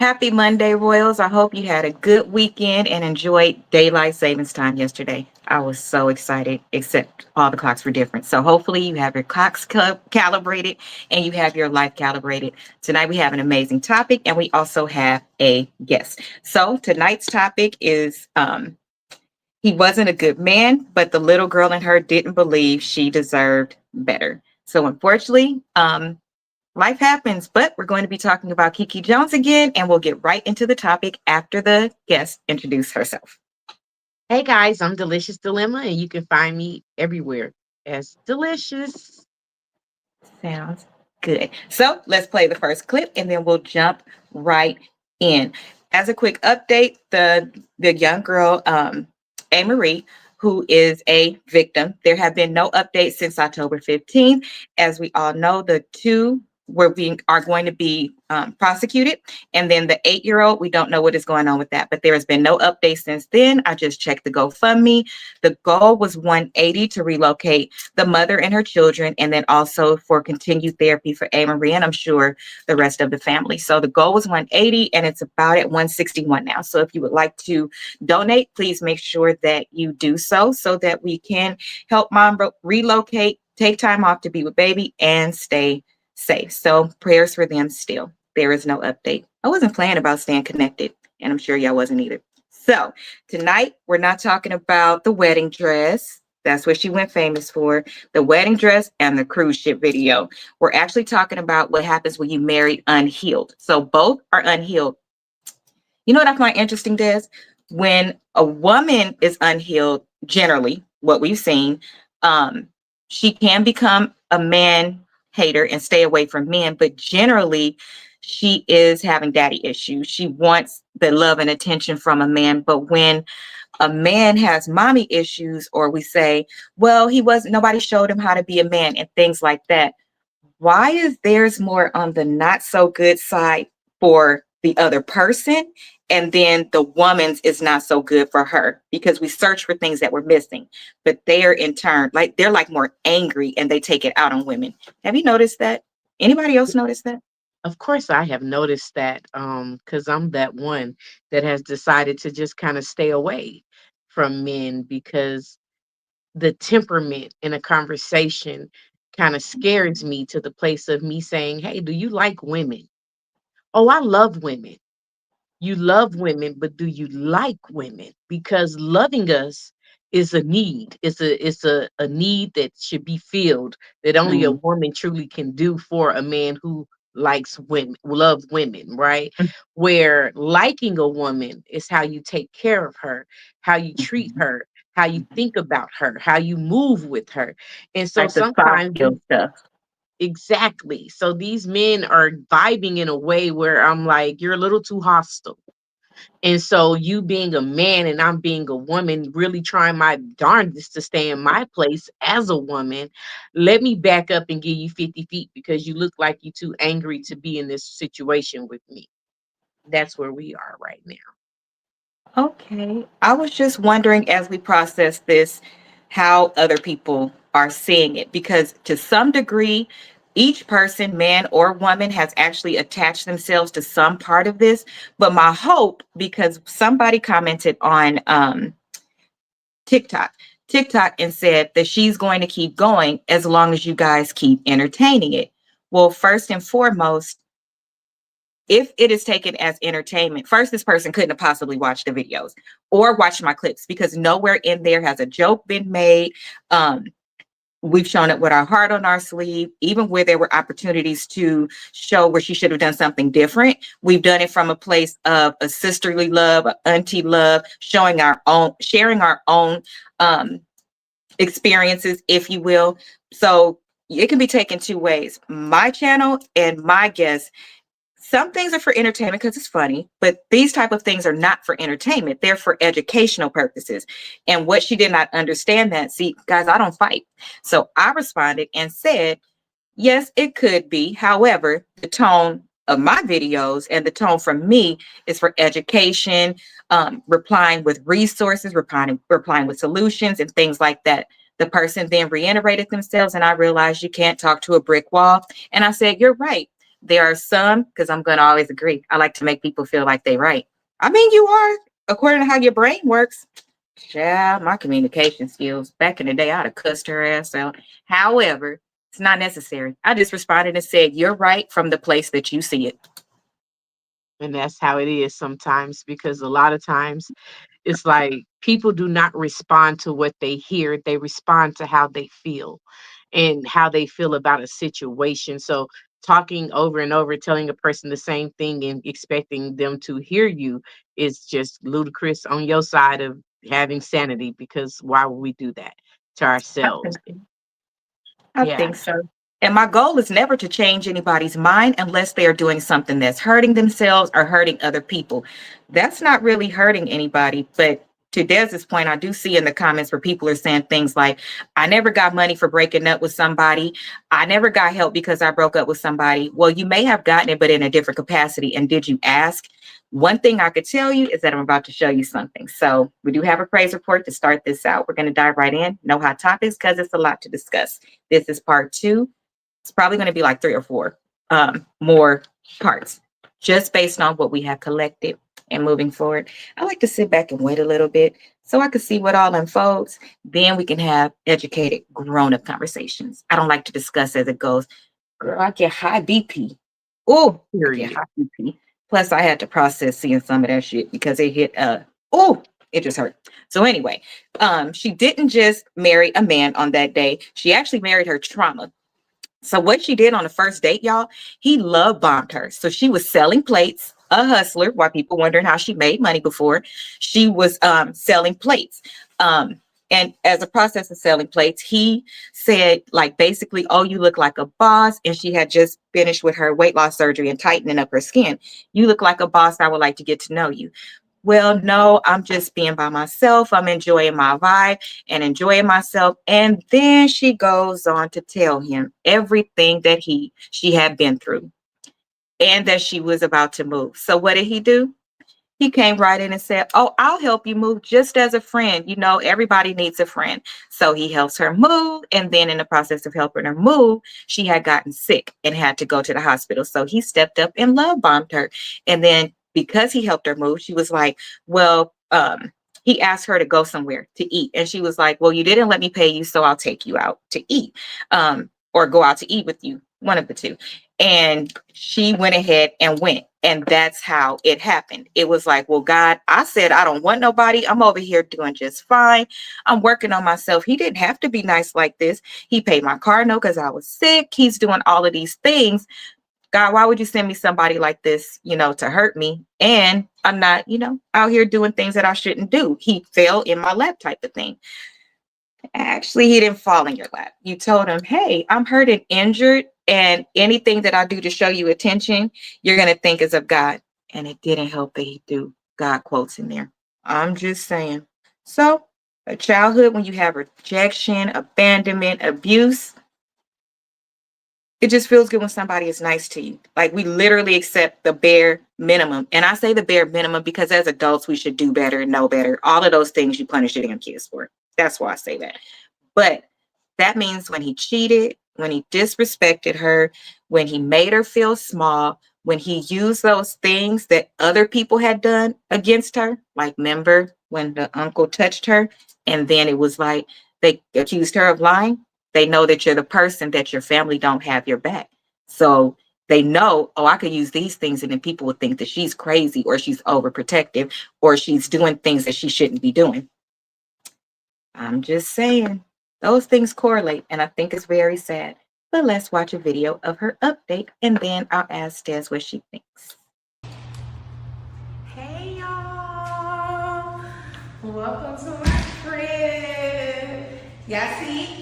Happy Monday, Royals. I hope you had a good weekend and enjoyed daylight savings time yesterday. I was so excited, except all the clocks were different. So hopefully you have your clocks calibrated and you have your life calibrated. Tonight we have an amazing topic and we also have a guest. So tonight's topic is he wasn't a good man, but the little girl in her didn't believe she deserved better. So unfortunately, life happens, but we're going to be talking about Keke Jones again, and we'll get right into the topic after the guest introduce herself. Hey guys, I'm Delicious Dilemma, and you can find me everywhere as Delicious. Sounds good. So let's play the first clip, and then we'll jump right in. As a quick update, the young girl, A. Marie, who is a victim, there have been no updates since October 15th. As we all know, the two are going to be prosecuted, and then the 8-year-old, we don't know what is going on with that, but there has been no update since then. I just checked the GoFundMe. The goal was 180 to relocate the mother and her children, and then also for continued therapy for A. Marie, and I'm sure the rest of the family. So the goal was 180, and it's about at 161 now. So if you would like to donate, please make sure that you do so that we can help mom relocate, take time off to be with baby, and stay safe. So prayers for them still. There is no update. I wasn't planning about staying connected, and I'm sure y'all wasn't either. So tonight we're not talking about the wedding dress. That's what she went famous for, the wedding dress and the cruise ship video. We're actually talking about what happens when you marry unhealed. So both are unhealed. You know what I find interesting, Des? When a woman is unhealed, generally, what we've seen, she can become a man hater and stay away from men, but generally, she is having daddy issues. She wants the love and attention from a man, but when a man has mommy issues, or we say, well, nobody showed him how to be a man and things like that. Why is theirs more on the not so good side for the other person? And then the woman's is not so good for her because we search for things that we're missing. But they are in turn, like they're like more angry and they take it out on women. Have you noticed that? Anybody else notice that? Of course, I have noticed that because I'm that one that has decided to just kind of stay away from men because the temperament in a conversation kind of scares me to the place of me saying, "Hey, do you like women?" Oh, I love women. You love women, but do you like women? Because loving us is a need. It's a need that should be filled that only a Mm. woman truly can do for a man who likes women, love women, right? Where liking a woman is how you take care of her, how you treat her, how you think about her, how you move with her. And so Like the soft sometimes skill stuff. exactly. So these men are vibing in a way where I'm like, you're a little too hostile. And so you being a man and I'm being a woman, really trying my darndest to stay in my place as a woman. Let me back up and give you 50 feet because you look like you're too angry to be in this situation with me. That's where we are right now. Okay. I was just wondering as we process this, how other people are seeing it, because to some degree, each person, man or woman, has actually attached themselves to some part of this. But my hope, because somebody commented on TikTok, TikTok and said that she's going to keep going as long as you guys keep entertaining it. Well, first and foremost, if it is taken as entertainment, first, this person couldn't have possibly watched the videos or watched my clips because nowhere in there has a joke been made. Um, we've shown it with our heart on our sleeve, even where there were opportunities to show where she should have done something different. We've done it from a place of a sisterly love, a auntie love, showing our own, sharing our own um, experiences, if you will. So it can be taken two ways. My channel and my guests, some things are for entertainment because it's funny, but these type of things are not for entertainment. They're for educational purposes. And what she did not understand that, see, guys, I don't fight. So I responded and said, yes, it could be. However, the tone of my videos and the tone from me is for education, replying with resources, replying with solutions and things like that. The person then reiterated themselves, and I realized you can't talk to a brick wall. And I said, you're right. there are some, because I'm going to always agree, I like to make people feel like they're right. I mean, you are, according to how your brain works. Yeah, my communication skills. Back in the day, I'd have cussed her ass out. However, it's not necessary. I just responded and said, "You're right," from the place that you see it. And that's how it is sometimes, because a lot of times it's like people do not respond to what they hear, they respond to how they feel and how they feel about a situation. So talking over and over, telling a person the same thing and expecting them to hear you is just ludicrous on your side of having sanity, because why would we do that to I ourselves? think so. I Yeah, think so. And my goal is never to change anybody's mind unless they are doing something that's hurting themselves or hurting other people. That's not really hurting anybody. But to Des's point, I do see in the comments where people are saying things like, I never got money for breaking up with somebody. I never got help because I broke up with somebody. Well, you may have gotten it, but in a different capacity. And did you ask? One thing I could tell you is that I'm about to show you something. So we do have a praise report to start this out. We're going to dive right in. No hot topics because it's a lot to discuss. This is part 2. It's probably going to be like 3 or 4 more parts, just based on what we have collected and moving forward. I like to sit back and wait a little bit so I can see what all unfolds. Then we can have educated, grown-up conversations. I don't like to discuss as it goes. Girl, I get high BP. Oh, I get period. high BP. Plus, I had to process seeing some of that shit because it hit. Oh, it just hurt. So anyway, she didn't just marry a man on that day. She actually married her trauma. So what she did on the first date, y'all, he love bombed her. So she was selling plates, a hustler, while people wondering how she made money before. She was selling plates. And as a process of selling plates, he said, like, basically, oh, you look like a boss. And she had just finished with her weight loss surgery and tightening up her skin. You look like a boss. I would like to get to know you. Well, no, I'm just being by myself. I'm enjoying my vibe and enjoying myself. And then she goes on to tell him everything that she had been through and that she was about to move. So what did he do? He came right in and said, "Oh, I'll help you move just as a friend. You know, everybody needs a friend." So he helps her move. And then in the process of helping her move, she had gotten sick and had to go to the hospital. So he stepped up and love bombed her. And then because he helped her move, she was like, well, he asked her to go somewhere to eat. And she was like, well, you didn't let me pay you, so I'll take you out to eat, or go out to eat with you, one of the two. And she went ahead and went. And that's how it happened. It was like, well, God, I said, I don't want nobody. I'm over here doing just fine. I'm working on myself. He didn't have to be nice like this. He paid my car note because I was sick. He's doing all of these things. God, why would you send me somebody like this, to hurt me? And I'm not, out here doing things that I shouldn't do. He fell in my lap type of thing. Actually, he didn't fall in your lap. You told him, hey, I'm hurt and injured, and anything that I do to show you attention, you're going to think is of God. And it didn't help that he threw God quotes in there. I'm just saying. So, a childhood when you have rejection, abandonment, abuse, it just feels good when somebody is nice to you. Like, we literally accept the bare minimum. And I say the bare minimum because as adults, we should do better and know better. All of those things you punish your damn kids for. That's why I say that. But that means when he cheated, when he disrespected her, when he made her feel small, when he used those things that other people had done against her, like, remember when the uncle touched her and then it was like they accused her of lying. They know that you're the person that your family don't have your back. So they know, oh, I could use these things and then people would think that she's crazy or she's overprotective or she's doing things that she shouldn't be doing. I'm just saying, those things correlate, and I think it's very sad. But let's watch a video of her update, and then I'll ask Des what she thinks. Hey y'all! Welcome to my crib. Y'all see?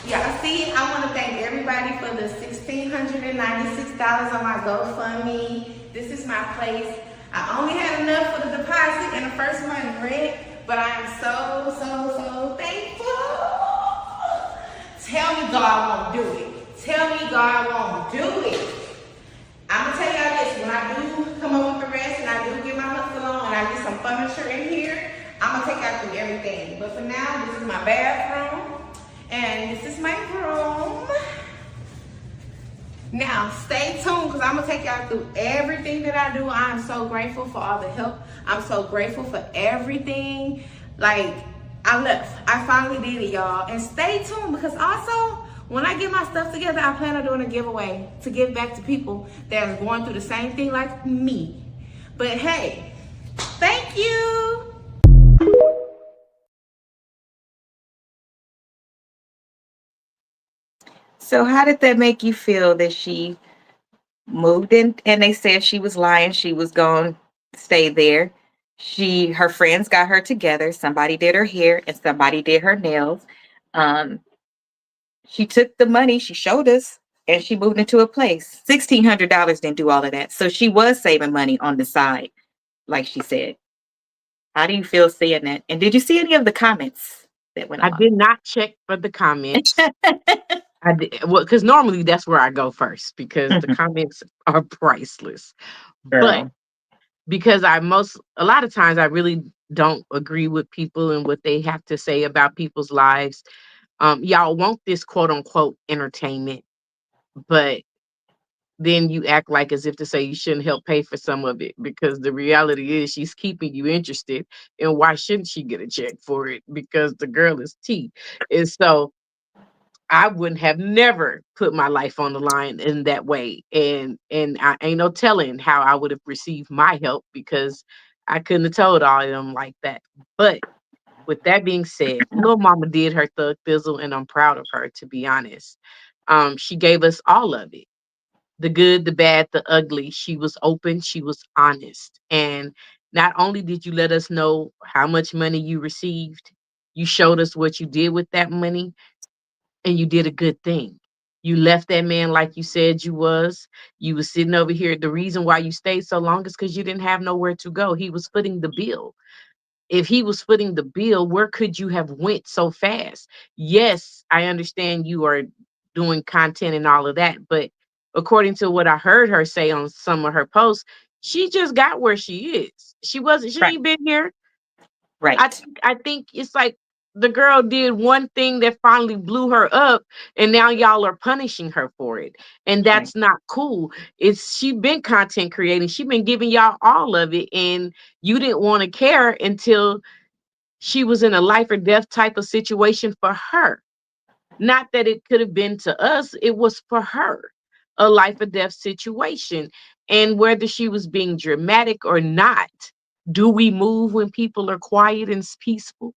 I want to thank everybody for the $1,696 on my GoFundMe. This is my place. I only had enough for the deposit and the first month rent, but I am so thankful. Tell me God won't do it. Tell me God won't do it. I'm gonna tell y'all this, when I do come up with the rest and I do get my hustle on and I get some furniture in here, I'm gonna take y'all through everything. But for now, this is my bathroom and this is my room. Now, stay tuned because I'm going to take y'all through everything that I do. I'm so grateful for all the help. I'm so grateful for everything. Like, I finally did it, y'all. And stay tuned because also, when I get my stuff together, I plan on doing a giveaway to give back to people that are going through the same thing like me. But hey, thank you. So how did that make you feel that she moved in and they said she was lying, she was going to stay there? Her friends got her together. Somebody did her hair and somebody did her nails. Um, she took the money, she showed us, and she moved into a place. $1,600 didn't do all of that. So she was saving money on the side, like she said. How do you feel seeing that? And did you see any of the comments that went I along? did not check for the comments. I did, well, because normally that's where I go first because the Mhm. comments are priceless. But Girl. because a lot of times I really don't agree with people and what they have to say about people's lives. Y'all want this quote unquote entertainment, but then you act like as if to say you shouldn't help pay for some of it because the reality is she's keeping you interested, and why shouldn't she get a check for it? Because the girl is T. And so I wouldn't have never put my life on the line in that way. And I ain't no telling how I would have received my help because I couldn't have told all of them like that. But with that being said, little mama did her thug thizzle, and I'm proud of her, to be honest. She gave us all of it. The good, the bad, the ugly. She was open, she was honest. And not only did you let us know how much money you received, you showed us what you did with that money, and you did a good thing. You left that man like you said you was. You was sitting over here. The reason why you stayed so long is because you didn't have nowhere to go. He was footing the bill. If he was footing the bill, where could you have went so fast? Yes, I understand you are doing content and all of that, but according to what I heard her say on some of her posts, she just got where she is. She Right. ain't been here. Right. I think it's like the girl did one thing that finally blew her up, and now y'all are punishing her for it. And Right. that's not cool. It's She been content creating. She been giving y'all all of it, and you didn't want to care until she was in a life or death type of situation for her. Not that it could have been to us, it was for her. A life or death situation. And whether she was being dramatic or not, do we move when people are quiet and peaceful?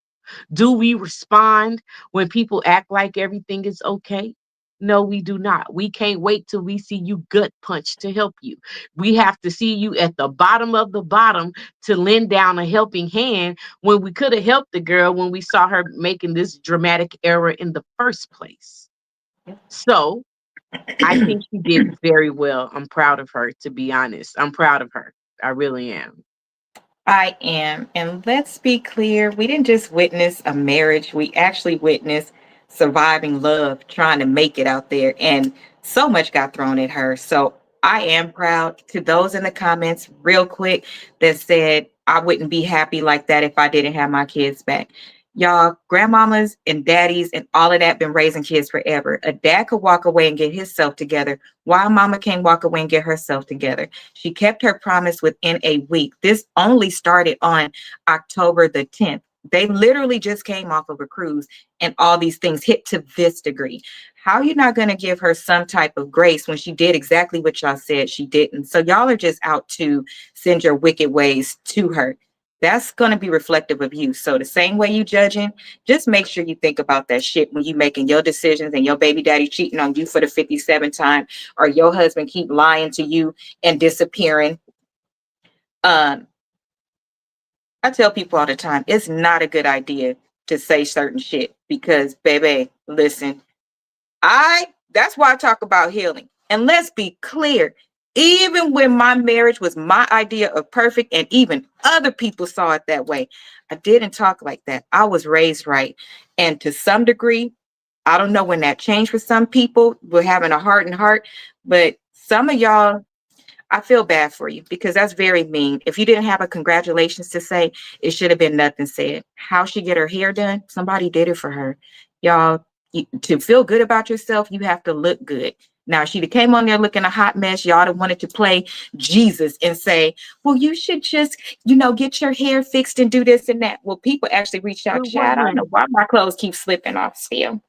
Do we respond when people act like everything is okay? No, we do not. We can't wait till we see you gut punch to help you. We have to see you at the bottom of the bottom to lend down a helping hand when we could have helped the girl when we saw her making this dramatic error in the first place. So I think she did very well. I'm proud of her, to be honest. I'm proud of her. I really am. I am. And let's be clear, we didn't just witness a marriage, we actually witnessed surviving love, trying to make it out there. And so much got thrown at her. So I am proud. To those in the comments, real quick, that said, I wouldn't be happy like that if I didn't have my kids back. Y'all, grandmamas and daddies and all of that been raising kids forever. A dad could walk away and get himself together. Why mama can't walk away and get herself together? She kept her promise within a week. This only started on October the 10th. They literally just came off of a cruise and all these things hit to this degree. How are you not going to give her some type of grace when she did exactly what y'all said she didn't? So y'all are just out to send your wicked ways to her. That's going to be reflective of you. So the same way you judging, just make sure you think about that shit when you making your decisions and your baby daddy cheating on you for the 57th time, or your husband keep lying to you and disappearing. Um, I tell people all the time, it's not a good idea to say certain shit because, baby, listen, that's why I talk about healing. And let's be clear, even when my marriage was my idea of perfect and even other people saw it that way, I didn't talk like that. I was raised right. And to some degree, I don't know when that changed for some people. We're having a heart and heart, but some of y'all, I feel bad for you because that's very mean. If you didn't have a congratulations to say, it should have been nothing said. How she get her hair done? Somebody did it for her. Y'all, to feel good about yourself, you have to look good. Now, she'd have came on there looking a hot mess. Y'all have wanted to play Jesus and say, well, you should just, get your hair fixed and do this and that. Well, people actually reached out, With what Chad. I don't know money? why my clothes keep slipping off still.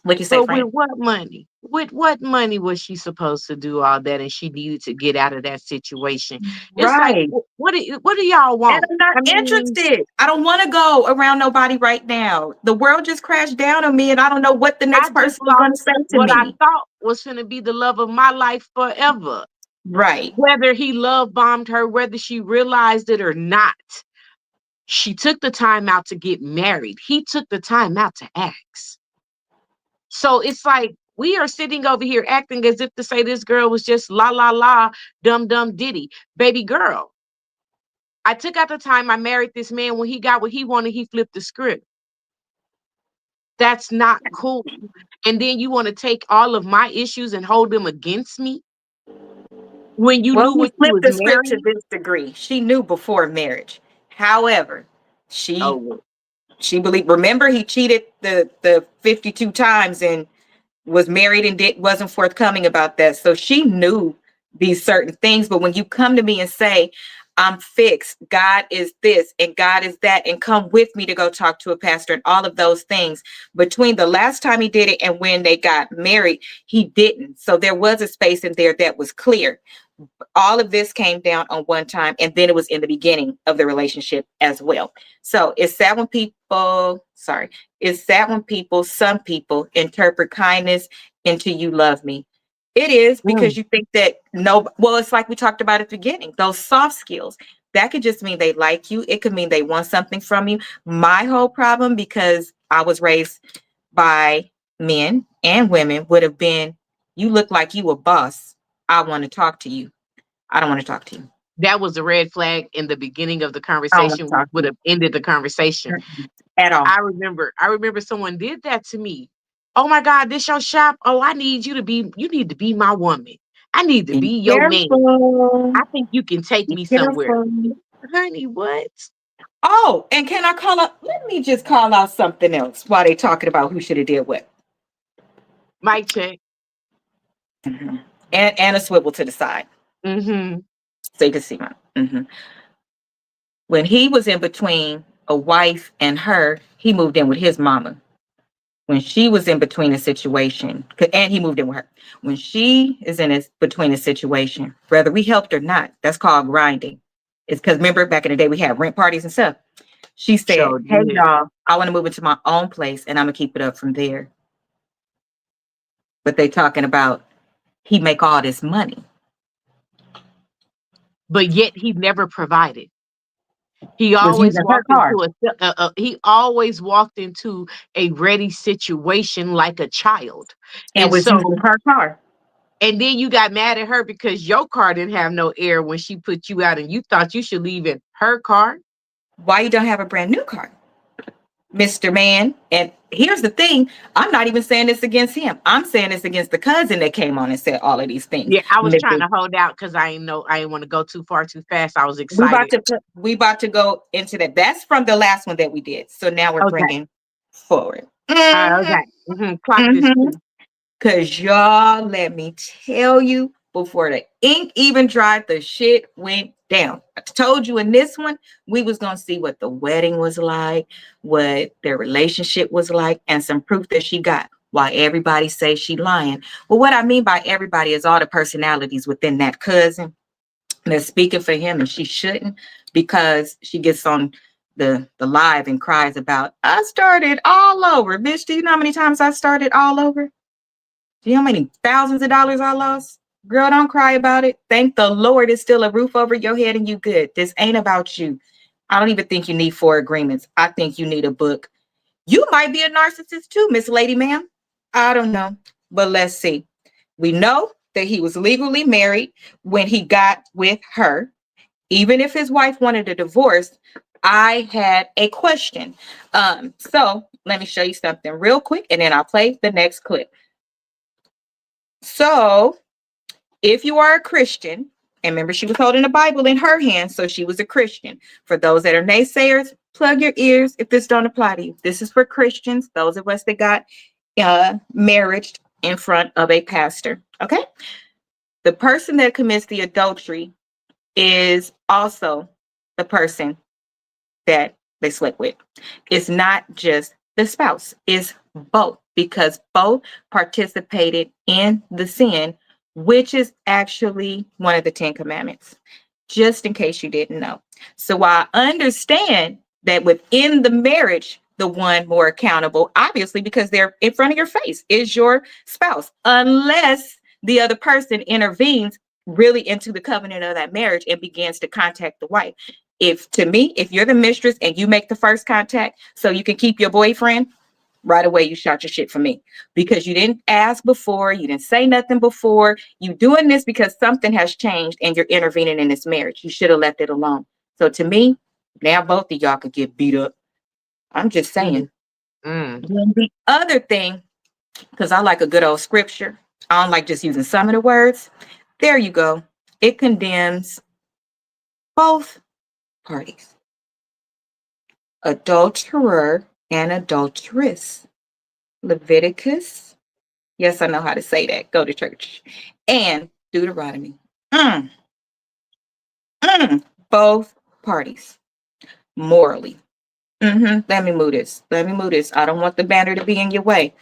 What'd you say, But with Frank? what money? With what money was she supposed to do all that, and she needed to get out of that situation? It's like, Right. what do y'all And want? I'm not I mean, interested. I don't want to go around nobody right now. The world just crashed down on me, and I don't know what the I next just person is going to lost say to what I me. thought was going to be the love of my life forever. Right. Whether he love bombed her, whether she realized it or not, she took the time out to get married. He took the time out to ask. So it's like we are sitting over here acting as if to say this girl was just la la la, dumb dumb ditty. Baby girl, I took out the time, I married this man. When he got what he wanted, he flipped the script. That's not cool. And then you want to take all of my issues and hold them against me when you Well, knew he what you flipped was the script to marrying. this degree. She knew before marriage. However, she Oh, she believed. Remember, he cheated the 52 times and was married and wasn't forthcoming about that. So she knew these certain things. But when you come to me and say, I'm fixed, God is this and God is that, and come with me to go talk to a pastor and all of those things, between the last time he did it and when they got married, he didn't. So there was a space in there that was clear. All of this came down on one time, and then it was in the beginning of the relationship as well. So some people interpret kindness into you love me. It is because mm. you think that no, well, it's like we talked about at the beginning, those soft skills. That could just mean they like you. It could mean they want something from you. My whole problem, because I was raised by men and women, would have been, you look like you a boss. I want to talk to you. I don't want to talk to you. That was a red flag in the beginning of the I don't want conversation, to which talk to would you. have ended the conversation. At all. I remember someone did that to me. Oh my God, this your shop? Oh, you need to be my woman. I need to Be be your man. careful. I think you can take Be me somewhere. careful. Honey, what? Oh, and can I call out? Let me just call out something else while they talking about who should have did what. Mic check. Mhm. And a swivel to the side. Mm-hmm. So you can see my. When he was in between a wife and her, he moved in with his mama. When she was in between a situation, and he moved in with her. When she is between a situation, whether we helped or not, that's called grinding. It's because remember back in the day we had rent parties and stuff. She said, Sure "Hey did. y'all, I want to move into my own place, and I'm gonna keep it up from there." But they talking about he make all this money. But yet he never provided. He Was always using her walked car into he always walked into a ready situation like a child. and And was using so her car. and then you got mad at her because your car didn't have no air when she put you out and you thought you should leave in her car. Why you don't have a brand new car, Mr. Man? And here's the thing: I'm not even saying this against him. I'm saying this against the cousin that came on and said all of these things. Yeah, I was trying Mr. to hold out because I didn't want to go too far too fast. I was We about excited. to go into that. That's from the last one that we did. So now we're Okay. bringing forward. Okay. Clock this Mm-hmm. too. Cause y'all, let me tell you, before the ink even dried, the shit went down. I told you in this one, we was gonna see what the wedding was like, what their relationship was like, and some proof that she got. Why everybody say she lying. Well, what I mean by everybody is all the personalities within that cousin that's speaking for him, and she shouldn't, because she gets on the live and cries about, I started all over. Bitch, do you know how many times I started all over? Do you know how many thousands of dollars I lost? Girl, don't cry about it. Thank the Lord it's still a roof over your head and you good. This ain't about you. I don't even think you need 4 agreements. I think you need a book. You might be a narcissist too, Miss Lady Ma'am. I don't know. But let's see. We know that he was legally married when he got with her. Even if his wife wanted a divorce, I had a question. So let me show you something real quick and then I'll play the next clip. So, if you are a Christian, and remember, she was holding a Bible in her hand, so she was a Christian. For those that are naysayers, plug your ears if this don't apply to you. This is for Christians, those of us that got marriage in front of a pastor. Okay. The person that commits the adultery is also the person that they slept with. It's not just the spouse, it's both, because both participated in the sin, which is actually one of the 10 Commandments, just in case you didn't know. So I understand that within the marriage, the one more accountable, obviously, because they're in front of your face, is your spouse, unless the other person intervenes really into the covenant of that marriage and begins to contact the wife. If to me, if you're the mistress and you make the first contact so you can keep your boyfriend, right away you shot your shit for me, because you didn't ask before, you didn't say nothing before. You doing this because something has changed and you're intervening in this marriage. You should have left it alone. So to me, now both of y'all could get beat up. I'm just saying. Mm, mm. Then the other thing, because I like a good old scripture, I don't like just using some of the words. There you go. It condemns both parties, adulterer and adulteress. Leviticus. Yes, I know how to say that. Go to church. And Deuteronomy. Mm, both parties morally. Let me move this. Let me move this. I don't want the banner to be in your way,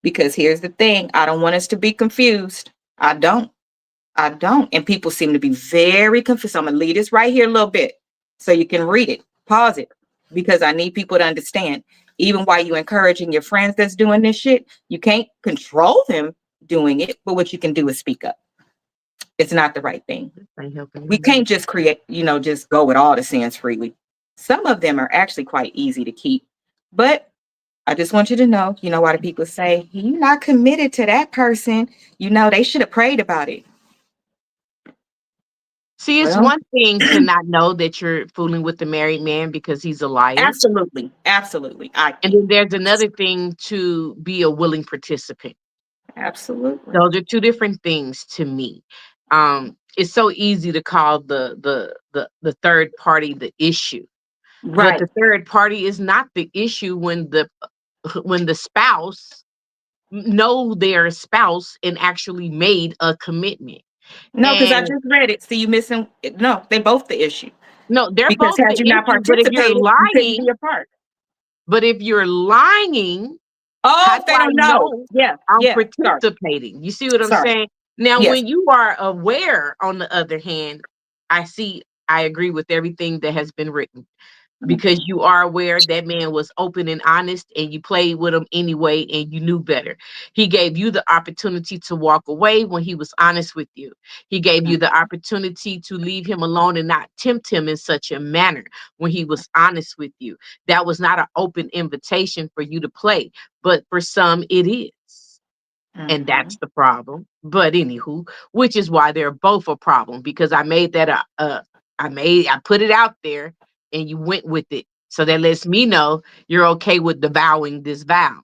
because here's the thing. I don't want us to be confused. I don't. I don't. And people seem to be very confused. So I'm going to leave this right here a little bit so you can read it. Pause it, because I need people to understand. Even while you encouraging your friends that's doing this shit, you can't control them doing it. But what you can do is speak up. It's not the right thing. Ain't helping We me none. can't just create, just go with all the sins freely. Some of them are actually quite easy to keep. But I just want you to know, why the people say, you're not committed to that person. They should have prayed about it. See, it's Well, one thing to not know that you're fooling with the married man because he's a liar. absolutely. Absolutely. I And think. then there's another thing to be a willing participant. Absolutely. Those are two different things to me. It's so easy to call the third party the issue, but Right. the third party is not the issue when the spouse know their spouse and actually made a commitment. No, because I And just read it. See, you missing. No, they both the issue. no, they're Because both the had you not issue, but if you're participated, you couldn't be lying, a part. how Oh, do if they I don't know. know Yeah. I'm Yeah. Sorry. participating? You see what I'm Sorry. saying? Now, Yes. when you are aware, on the other hand, I agree with everything that has been written because Mhm. you are aware that man was open and honest and you played with him anyway and you knew better. He gave you the opportunity to walk away when he was honest with you. He gave you the opportunity to leave him alone and not tempt him in such a manner when he was honest with you. That was not an open invitation for you to play, but for some it is. And Mhm. that's the problem. But anywho, which is why they're both a problem because I made that I put it out there and you went with it. So that lets me know you're okay with devouring this vow,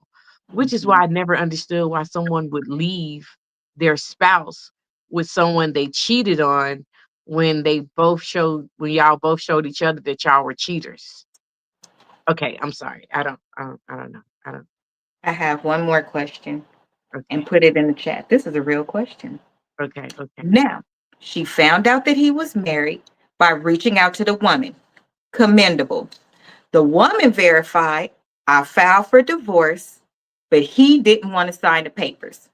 which is why Mhm. I never understood why someone would leave their spouse with someone they cheated on when y'all both showed each other that y'all were cheaters. Okay, I'm sorry. I don't know. I don't I have one more question, and okay. put it in the chat. This is a real question. Okay, okay. Now, she found out that he was married by reaching out to the woman. Commendable. The woman verified, I filed for divorce, but he didn't want to sign the papers.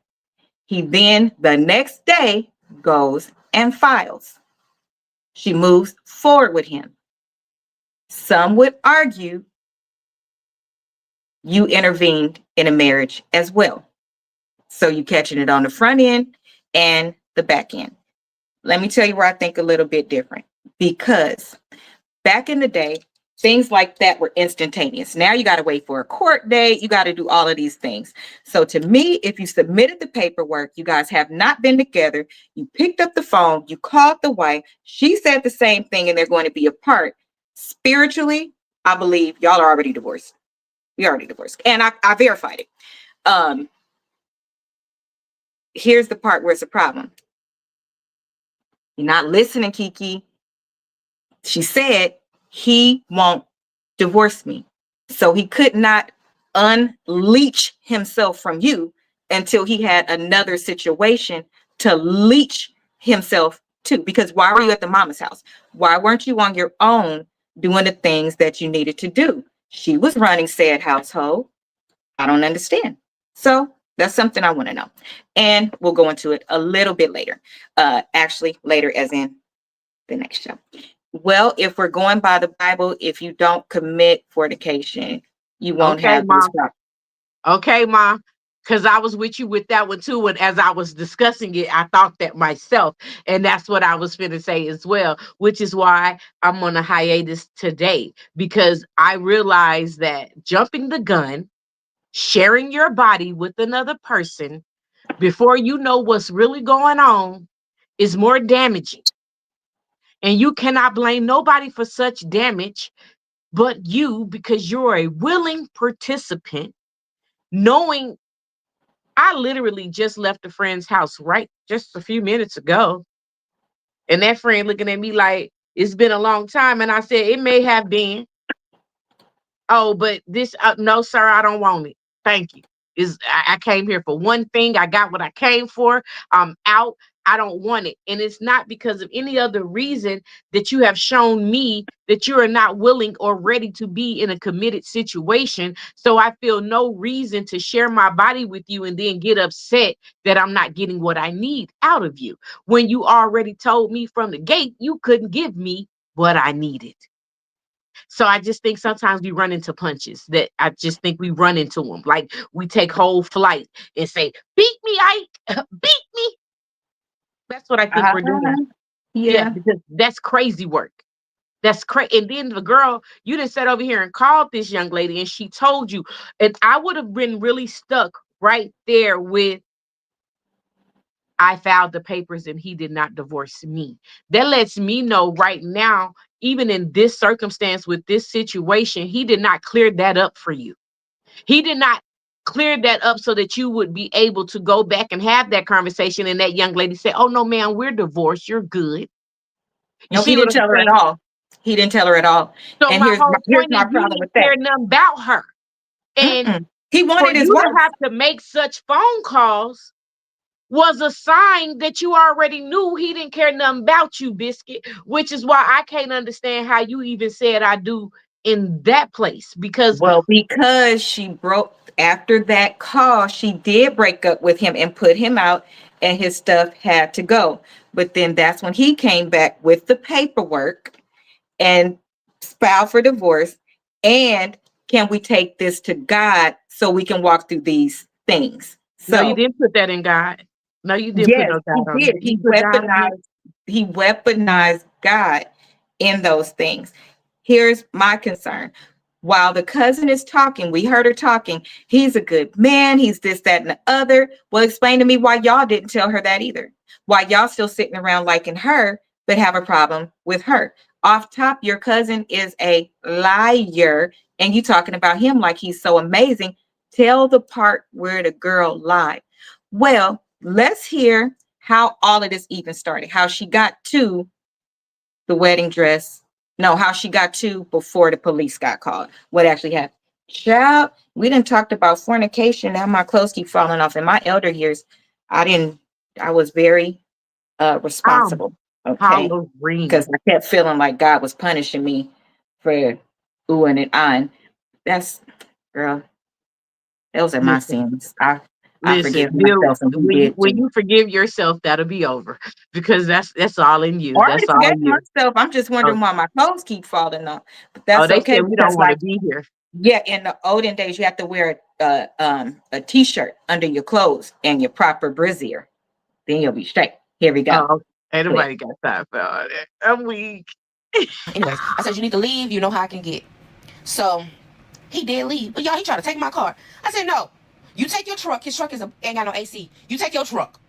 He then, the next day, goes and files. She moves forward with him. Some would argue you intervened in a marriage as well. So you catching it on the front end and the back end. Let me tell you where I think a little bit different. Because back in the day, things like that were instantaneous. Now you got to wait for a court date. You got to do all of these things. So to me, if you submitted the paperwork, you guys have not been together, you picked up the phone, you called the wife, she said the same thing, and they're going to be apart. Spiritually, I believe y'all are already divorced. You're already divorced. And I verified it. Um, Here's the part where it's a problem. You're not listening, Keke. She said he won't divorce me. So he could not unleash himself from you until he had another situation to leech himself to. Because why were you at the mama's house? Why weren't you on your own doing the things that you needed to do? She was running said household. I don't understand. So that's something I want to know. And we'll go into it a little bit later. Actually, later as in the next show. Well, if we're going by the Bible, if you don't commit fornication, you won't Okay, have these Ma. problems. Okay, Ma. Because I was with you with that one too. And as I was discussing it, I thought that myself. And that's what I was finna say as well, which is why I'm on a hiatus today. Because I realized that jumping the gun, sharing your body with another person before you know what's really going on is more damaging. And you cannot blame nobody for such damage but you, because you're a willing participant, knowing I literally just left a friend's house right just a few minutes ago. And that friend looking at me like, it's been a long time. And I said, it may have been. Oh, but this, no, sir, I don't want it. Thank you. I came here for one thing. I got what I came for. I'm out. I don't want it. And it's not because of any other reason that you have shown me that you are not willing or ready to be in a committed situation. So I feel no reason to share my body with you and then get upset that I'm not getting what I need out of you. When you already told me from the gate, you couldn't give me what I needed. So I just think sometimes we run into punches that I just think we run into them. Like we take whole flight and say, beat me, Ike, beat me. That's what I think we're doing. Yeah, Yeah. because that's crazy work. That's crazy. And then the girl, you done sat over here and called this young lady and she told you, and I would have been really stuck right there with, I filed the papers and he did not divorce me. That lets me know right now, even in this circumstance with this situation, he did not clear that up for you. He did not clear that up so that you would be able to go back and have that conversation. And that young lady said, oh, no, ma'am, we're divorced. You're good. You No, he see what didn't I'm tell her at saying? all. He didn't tell her at all. So And my whole here's point is my you problem with didn't that. care nothing about her. And Mm-mm. He for wanted his you wife. to have to make such phone calls was a sign that you already knew he didn't care nothing about you, Biscuit, which is why I can't understand how you even said I do in that place. Because Well, because she broke after that call, she did break up with him and put him out, and his stuff had to go. But then that's when he came back with the paperwork and filed for divorce. And can we take this to God so we can walk through these things? no, you So didn't put that in God. No, you didn't put yes, no he God on did. it. You put God on it. He weaponized God in those things. Here's my concern. While the cousin is talking, we heard her talking, he's a good man, he's this, that, and the other. Well, explain to me why y'all didn't tell her that either. Why y'all still sitting around liking her, but have a problem with her. Off top, your cousin is a liar, and you talking about him like he's so amazing. Tell the part where the girl lied. Well, let's hear how all of this even started, how she got to the wedding dress. No, how she got to before the police got called. What actually happened. Child, we didn't talked about fornication. Now my clothes keep falling off. In my elder years, I was very I'm responsible. Okay. hollering. Because I kept feeling like God was punishing me for oohing and ahhing. That's, girl, those are my Listen, sins. I listen, forgive Bill, myself and he did when too. you forgive yourself, that'll be over. Because that's all in you. I That's already all forgave you. myself. I'm just Oh, wondering why my clothes keep falling off. But oh, that's they okay said we don't because, want to like, be here. yeah, in the olden days, you have to wear a t-shirt under your clothes and your proper brassiere. Then you'll be straight. Here we go. Oh, ain't Clip. nobody got time for all that. I'm weak. Anyways, I said, you need to leave. You know how I can get. So he did leave. But y'all, he tried to take my car. I said, no. You take your truck. His truck ain't got no AC. You take your truck.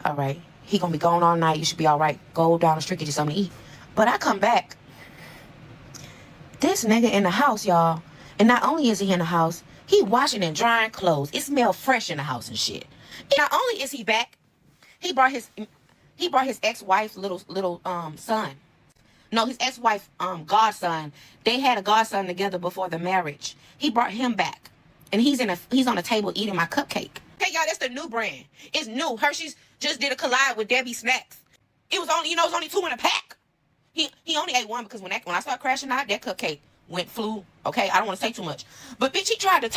All right. He gonna be gone all night. You should be all right. Go down the street, get you something to eat. But I come back. This nigga in the house, y'all. And not only is he in the house, he washing and drying clothes. It smell fresh in the house and shit. And not only is he back, he brought his ex-wife's little son. No, his ex-wife, godson. They had a godson together before the marriage. He brought him back, and he's on the table eating my cupcake. Hey, y'all, that's the new brand. It's new. Hershey's just did a collide with Debbie Snacks. It was only, it was only 2 in a pack. He only ate one because when I started crashing out, that cupcake flew. Okay, I don't want to say too much, but bitch, he tried to.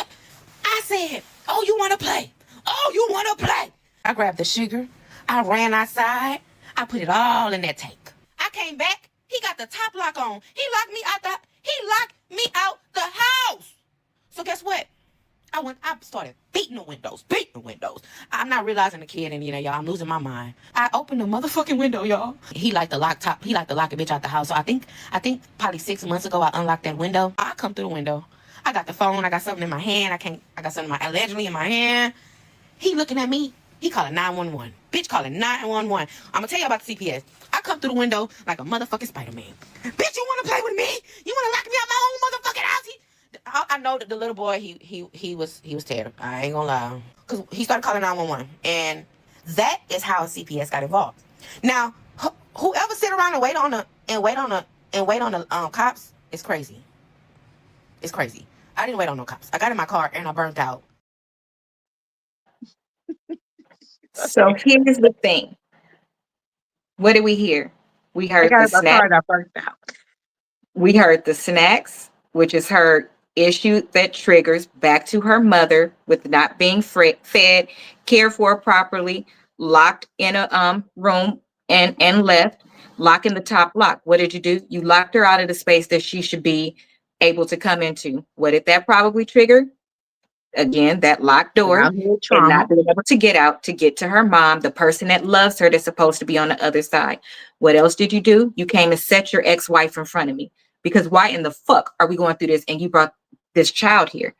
I said, "Oh, you want to play? Oh, you want to play?" I grabbed the sugar. I ran outside. I put it all in that tank. I came back. He got the top lock on. He locked me out the house. So guess what? I started beating the windows. I'm not realizing the kid in y'all. I'm losing my mind. I opened the motherfucking window, y'all. He liked to lock a bitch out the house. So I think probably 6 months ago I unlocked that window. I come through the window. I got the phone. I got something in my hand. I got something allegedly in my hand. He looking at me. He calling 911. Bitch calling 911. I'm gonna tell you about the CPS. I come through the window like a motherfucking Spider-Man. Bitch, you wanna play with me? You wanna lock me out my own motherfucking house? I know that the little boy, he was terrible. I ain't gonna lie. Cause he started calling 911. And that is how CPS got involved. Now, whoever sit around and wait on the cops is crazy. It's crazy. I didn't wait on no cops. I got in my car and I burnt out. So here's the thing. What did we hear? We I heard got the in my car snack. and I burnt out. We heard the snacks, which is her issue that triggers back to her mother with not being fed, cared for properly, locked in a room and left, locking the top lock. What did you do? You locked her out of the space that she should be able to come into. What did that probably trigger? Again, that locked door Childhood and trauma. not being able to get out to get to her mom, the person that loves her that's supposed to be on the other side. What else did you do? You came and set your ex-wife in front of me. Because why in the fuck are we going through this and you brought this child here?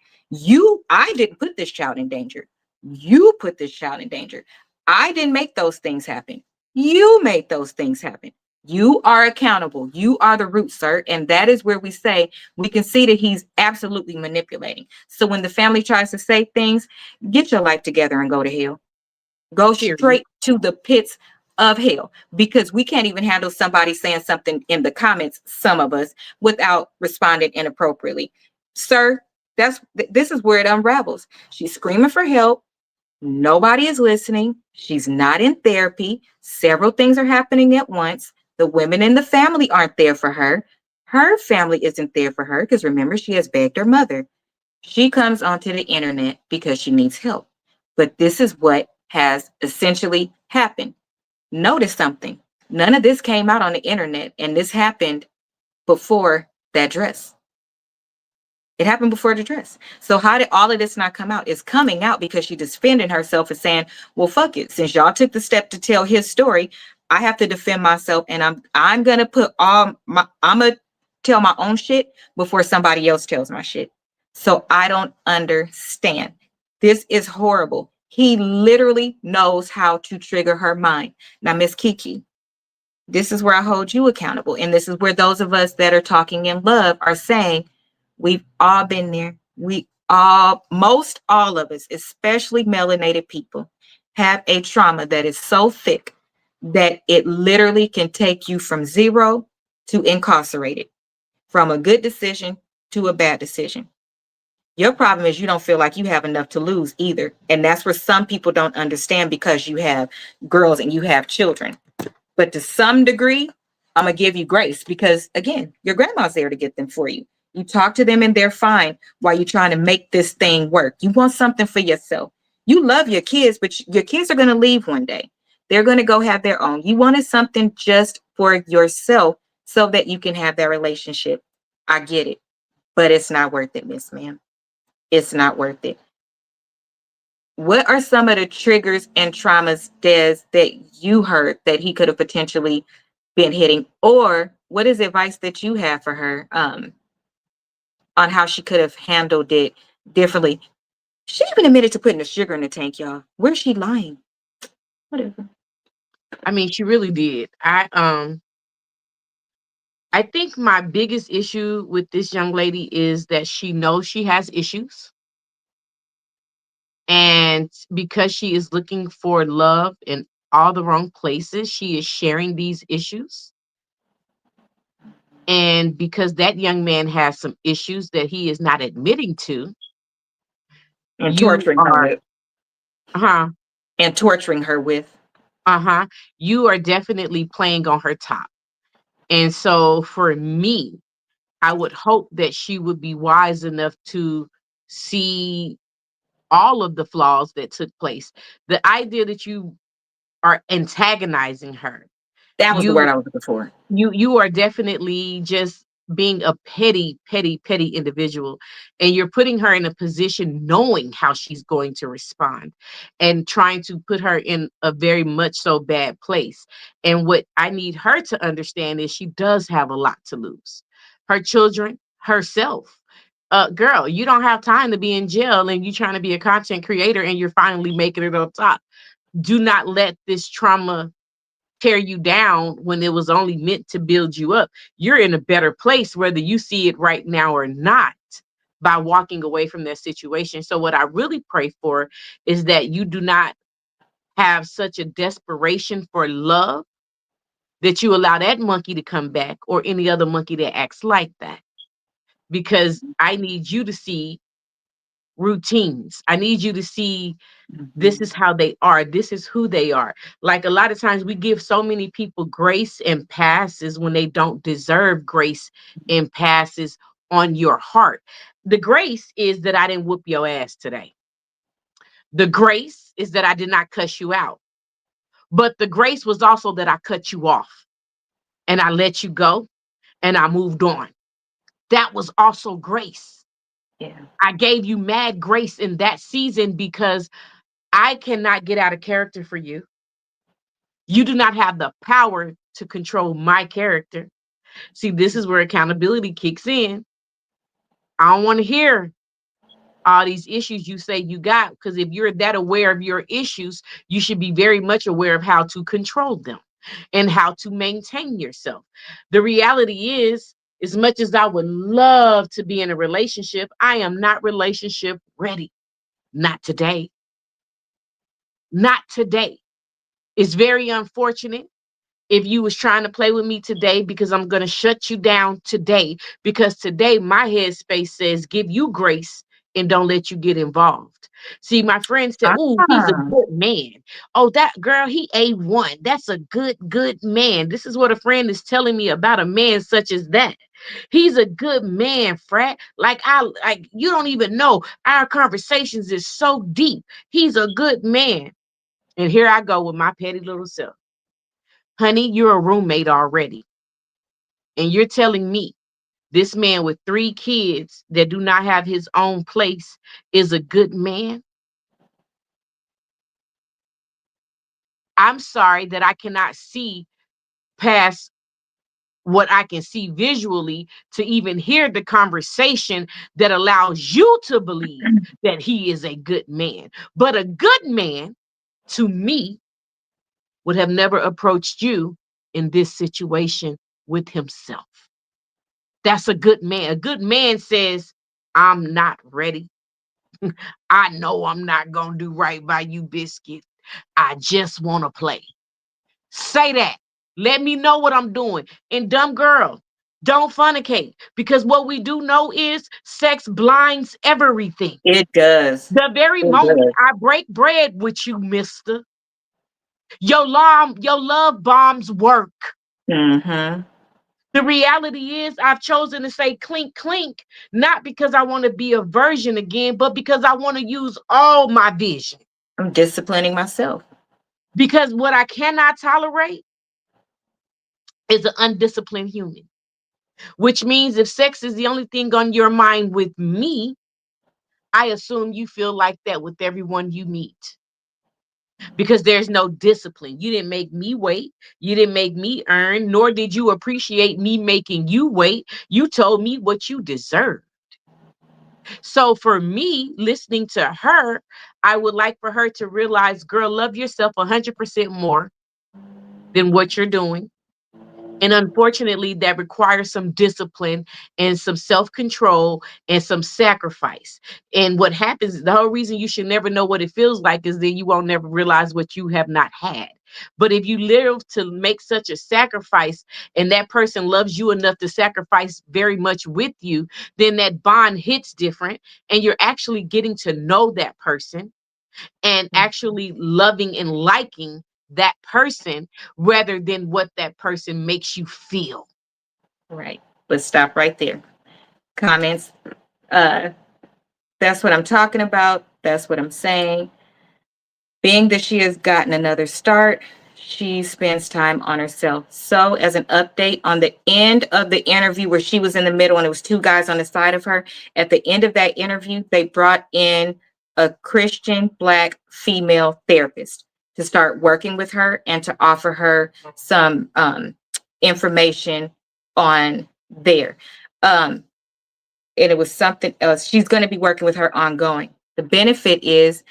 I didn't put this child in danger. You put this child in danger. I didn't make those things happen. You made those things happen. You are accountable. You are the root, sir. And that is where we say we can see that he's absolutely manipulating. So when the family tries to say things, get your life together and go to hell. Go Period. straight to the pits of hell because we can't even handle somebody saying something in the comments, some of us, without responding inappropriately. Sir, this is where it unravels. She's screaming for help. Nobody is listening. She's not in therapy. Several things are happening at once. The women in the family aren't there for her. Her family isn't there for her because remember, she has begged her mother. She comes onto the internet because she needs help. But this is what has essentially happened. Notice something. None of this came out on the internet, and this happened before that dress. It happened before the dress. So how did all of this not come out? It's coming out because she's defending herself and saying, well, fuck it. Since y'all took the step to tell his story, I have to defend myself and I'm gonna I'm gonna tell my own shit before somebody else tells my shit. So I don't understand. This is horrible. He literally knows how to trigger her mind. Now, Miss Keke, this is where I hold you accountable. And this is where those of us that are talking in love are saying, we've all been there. Most all of us, especially melanated people, have a trauma that is so thick that it literally can take you from zero to incarcerated, from a good decision to a bad decision. Your problem is you don't feel like you have enough to lose either. And that's where some people don't understand because you have girls and you have children. But to some degree, I'm going to give you grace because, again, your grandma's there to get them for you. You talk to them and they're fine while you're trying to make this thing work. You want something for yourself. You love your kids, but your kids are going to leave one day. They're going to go have their own. You wanted something just for yourself so that you can have that relationship. I get it, but it's not worth it, Miss Ma'am. It's not worth it. What are some of the triggers and traumas, Des, that you heard that he could have potentially been hitting? Or what is advice that you have for her on how she could have handled it differently? She even admitted to putting the sugar in the tank, y'all. Where's she lying? Whatever. I mean, she really did. I think my biggest issue with this young lady is that she knows she has issues. And because she is looking for love in all the wrong places, she is sharing these issues. And because that young man has some issues that he is not admitting to, And you torturing her are, with. huh? And torturing her with. Uh-huh. You are definitely playing on her top. And so for me, I would hope that she would be wise enough to see all of the flaws that took place. The idea that you are antagonizing her. That was the word You I was looking for. you are definitely just being a petty individual, and you're putting her in a position knowing how she's going to respond and trying to put her in a very much so bad place. And what I need her to understand is she does have a lot to lose: her children, herself. Girl, you don't have time to be in jail and you trying to be a content creator and you're finally making it up top. Do not let this trauma tear you down when it was only meant to build you up. You're in a better place whether you see it right now or not by walking away from that situation. So what I really pray for is that you do not have such a desperation for love that you allow that monkey to come back or any other monkey that acts like that, because I need you to see routines. I need you to see this is Mhm. how they are. This is who they are. Like a lot of times we give so many people grace and passes when they don't deserve grace and passes on your heart. The grace is that I didn't whoop your ass today. The grace is that I did not cuss you out. But the grace was also that I cut you off and I let you go and I moved on. That was also grace. Yeah. I gave you mad grace in that season because I cannot get out of character for you. You do not have the power to control my character. See, this is where accountability kicks in. I don't want to hear all these issues you say you got, because if you're that aware of your issues, you should be very much aware of how to control them and how to maintain yourself. The reality is, as much as I would love to be in a relationship, I am not relationship ready. Not today. Not today. It's very unfortunate if you was trying to play with me today, because I'm going to shut you down today, because today my headspace says give you grace and don't let you get involved. See, my friend said, "Oh, he's a Ah, good man. Oh, that girl, he A1. That's a good man." This is what a friend is telling me about a man such as that. He's a good man, frat. Like you don't even know. Our conversations is so deep. He's a good man. And here I go with my petty little self. Honey, you're a roommate already. And you're telling me this man with 3 kids that do not have his own place is a good man? I'm sorry that I cannot see past what I can see visually to even hear the conversation that allows you to believe that he is a good man. But a good man, to me, would have never approached you in this situation with himself. That's a good man. A good man says, I'm not ready. I know I'm not going to do right by you, Biscuit. I just want to play. Say that. Let me know what I'm doing. And dumb girl, don't fornicate, because what we do know is sex blinds everything. it does. The very It moment does. I break bread with you, mister, your love bombs work. Mm-hmm. The reality is, I've chosen to say clink, clink, not because I want to be a virgin again, but because I want to use all my vision. I'm disciplining myself. Because what I cannot tolerate is an undisciplined human, which means if sex is the only thing on your mind with me, I assume you feel like that with everyone you meet, because there's no discipline. You didn't make me wait. You didn't make me earn, nor did you appreciate me making you wait. You told me what you deserve. So for me, listening to her, I would like for her to realize, girl, love yourself 100% more than what you're doing. And unfortunately, that requires some discipline and some self control and some sacrifice. And what happens, the whole reason you should never know what it feels like is then you won't never realize what you have not had. But if you live to make such a sacrifice and that person loves you enough to sacrifice very much with you, then that bond hits different and you're actually getting to know that person and actually loving and liking that person rather than what that person makes you feel. Right. Let's stop right there. Comments. Uh, that's what I'm talking about. That's what I'm saying. Being that she has gotten another start, she spends time on herself. So, as an update on the end of the interview where she was in the middle and it was two guys on the side of her, at the end of that interview, they brought in a Christian Black female therapist to start working with her and to offer her some information on there. Um, and it was something else. She's going to be working with her ongoing. The benefit is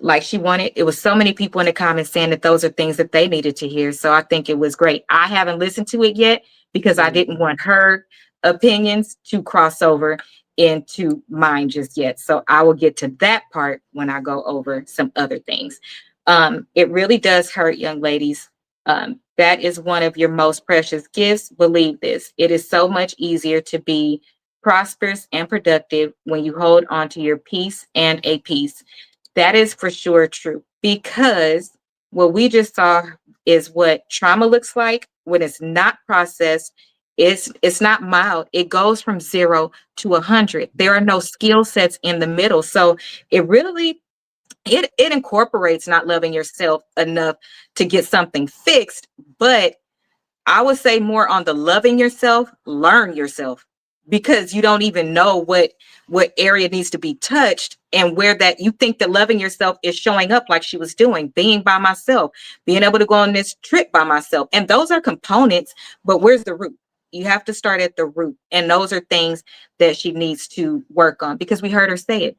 like she wanted, it was so many people in the comments saying that those are things that they needed to hear. So I think it was great. I haven't listened to it yet because I didn't want her opinions to cross over into mine just yet. So I will get to that part when I go over some other things. It really does hurt, young ladies. That is one of your most precious gifts. Believe this. It is so much easier to be prosperous and productive when you hold on to your peace and a peace. That is for sure true because what we just saw is what trauma looks like when it's not processed. It's not mild. It goes from 0 to 100. There are no skill sets in the middle. So it really it incorporates not loving yourself enough to get something fixed, but I would say more on the loving yourself, learn yourself because you don't even know what area needs to be touched and where that you think that loving yourself is showing up like she was doing, being by myself, being able to go on this trip by myself. And those are components, but where's the root? You have to start at the root. And those are things that she needs to work on because we heard her say it.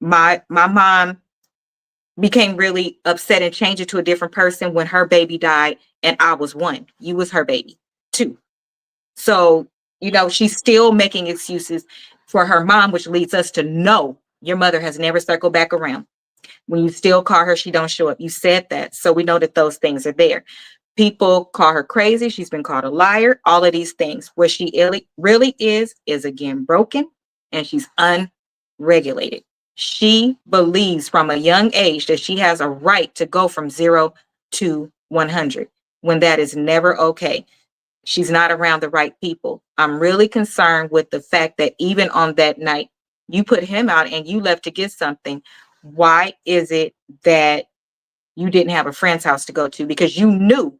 My mom became really upset and changed it to a different person when her baby died and I was 1. You was her baby 2. So, she's still making excuses for her mom, which leads us to know your mother has never circled back around. When you still call her, she don't show up. You said that. So we know that those things are there. People call her crazy. She's been called a liar, all of these things. What she really is again broken and she's unregulated. She believes from a young age that she has a right to go from 0 to 100 when that is never okay. She's not around the right people. I'm really concerned with the fact that even on that night, you put him out and you left to get something. Why is it that you didn't have a friend's house to go to? Because you knew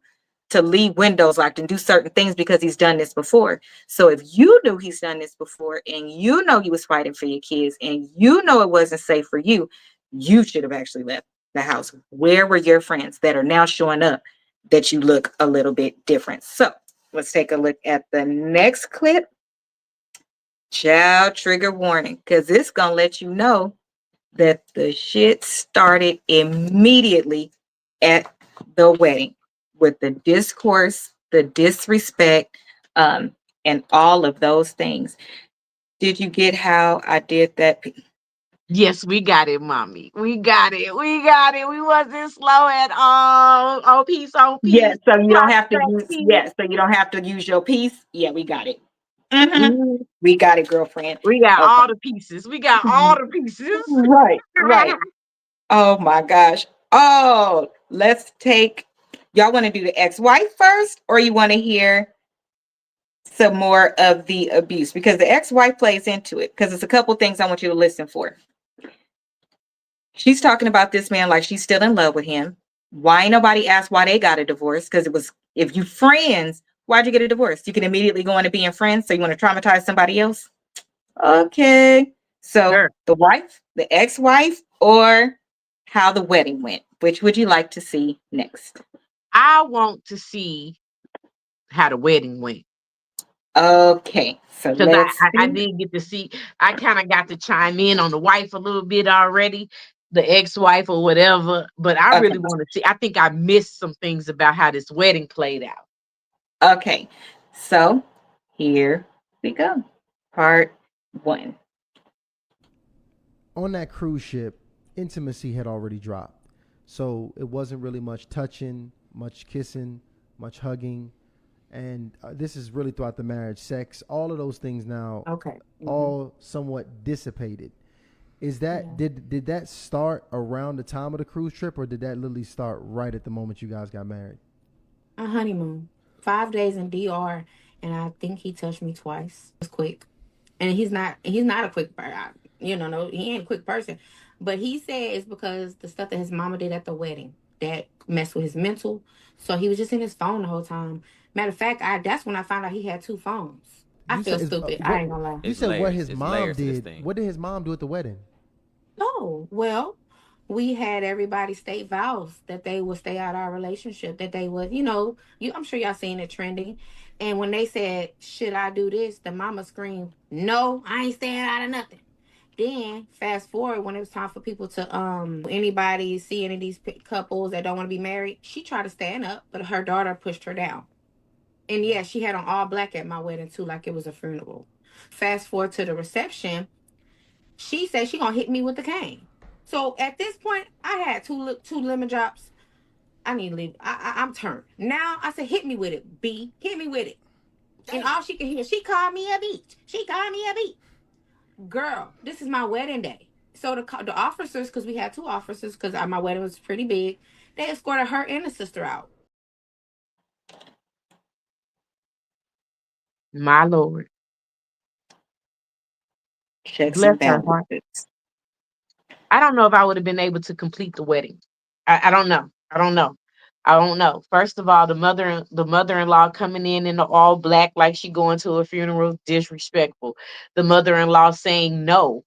to leave windows locked and do certain things because he's done this before. So if you knew he's done this before and you know he was fighting for your kids and you know it wasn't safe for you, you should have actually left the house. Where were your friends that are now showing up that you look a little bit different? So let's take a look at the next clip. Child trigger warning, because it's going to let you know that the shit started immediately at the wedding with the discourse, the disrespect, and all of those things. Did you get how I did that? Yes, we got it, mommy. We got it. We got it. We wasn't slow at all. Oh, peace, oh, Yeah, peace. so you don't have to Hashtag use, peace. yeah, so you don't have to use your piece. Yeah, we got it. Mhm. Mhm. We got it, girlfriend. We got Okay. all the pieces. We got all the pieces. Right, right. Oh my gosh. Oh, let's take, y'all want to do the ex-wife first, or you want to hear some more of the abuse? Because the ex-wife plays into it, because it's a couple things I want you to listen for. She's talking about this man like she's still in love with him. Why ain't nobody asked why they got a divorce? Because it was, if you friends, why'd you get a divorce? You can immediately go into being friends, so you want to traumatize somebody else? Okay. So Sure. the wife, the ex-wife, or how the wedding went. Which would you like to see next? I want to see how the wedding went. Okay. So Because let's I see. did get to see, I kind of got to chime in on the wife a little bit already, the ex-wife or whatever. But I Okay. really want to see, I think I missed some things about how this wedding played out. Okay. So here we go. Part 1. On that cruise ship, intimacy had already dropped. So it wasn't really much touching, much kissing, much hugging. And this is really throughout the marriage, sex, all of those things now, Okay. all somewhat dissipated. Is that did that start around the time of the cruise trip, or did that literally start right at the moment you guys got married? A honeymoon. 5 days in DR, and I think he touched me twice. It was quick. And he's not a quick person. No, he ain't a quick person. But he said it's because the stuff that his mama did at the wedding that messed with his mental. So he was just in his phone the whole time. Matter of fact, that's when I found out he had two phones. I You feel said stupid. I what ain't gonna lie. you It's said what layers. his It's mom layers to this did. thing. What did his mom do at the wedding? Oh, well, we had everybody state vows that they would stay out our relationship, that they would, I'm sure y'all seen it trending. And when they said, should I do this? The mama screamed, no, I ain't staying out of nothing. Then fast forward when it was time for people to anybody see any of these couples that don't want to be married, she tried to stand up, but her daughter pushed her down. And yeah, she had on all black at my wedding too, like it was a funeral. Fast forward to the reception, she said she gonna hit me with the cane. So at this point, I had two lemon drops. I need to leave. I'm turned. Now I said, hit me with it, B. Hit me with it. And all she could hear, she called me a beach. She called me a beach. Girl, this is my wedding day. So the officers, because we had two officers, because my wedding was pretty big, they escorted her and the sister out. My Lord. Checks Bless and her heart. balances. I don't know if I would have been able to complete the wedding. I don't know. I don't know. I don't know. First of all, the mother-in-law coming in the all black like she going to a funeral, disrespectful. The mother-in-law saying no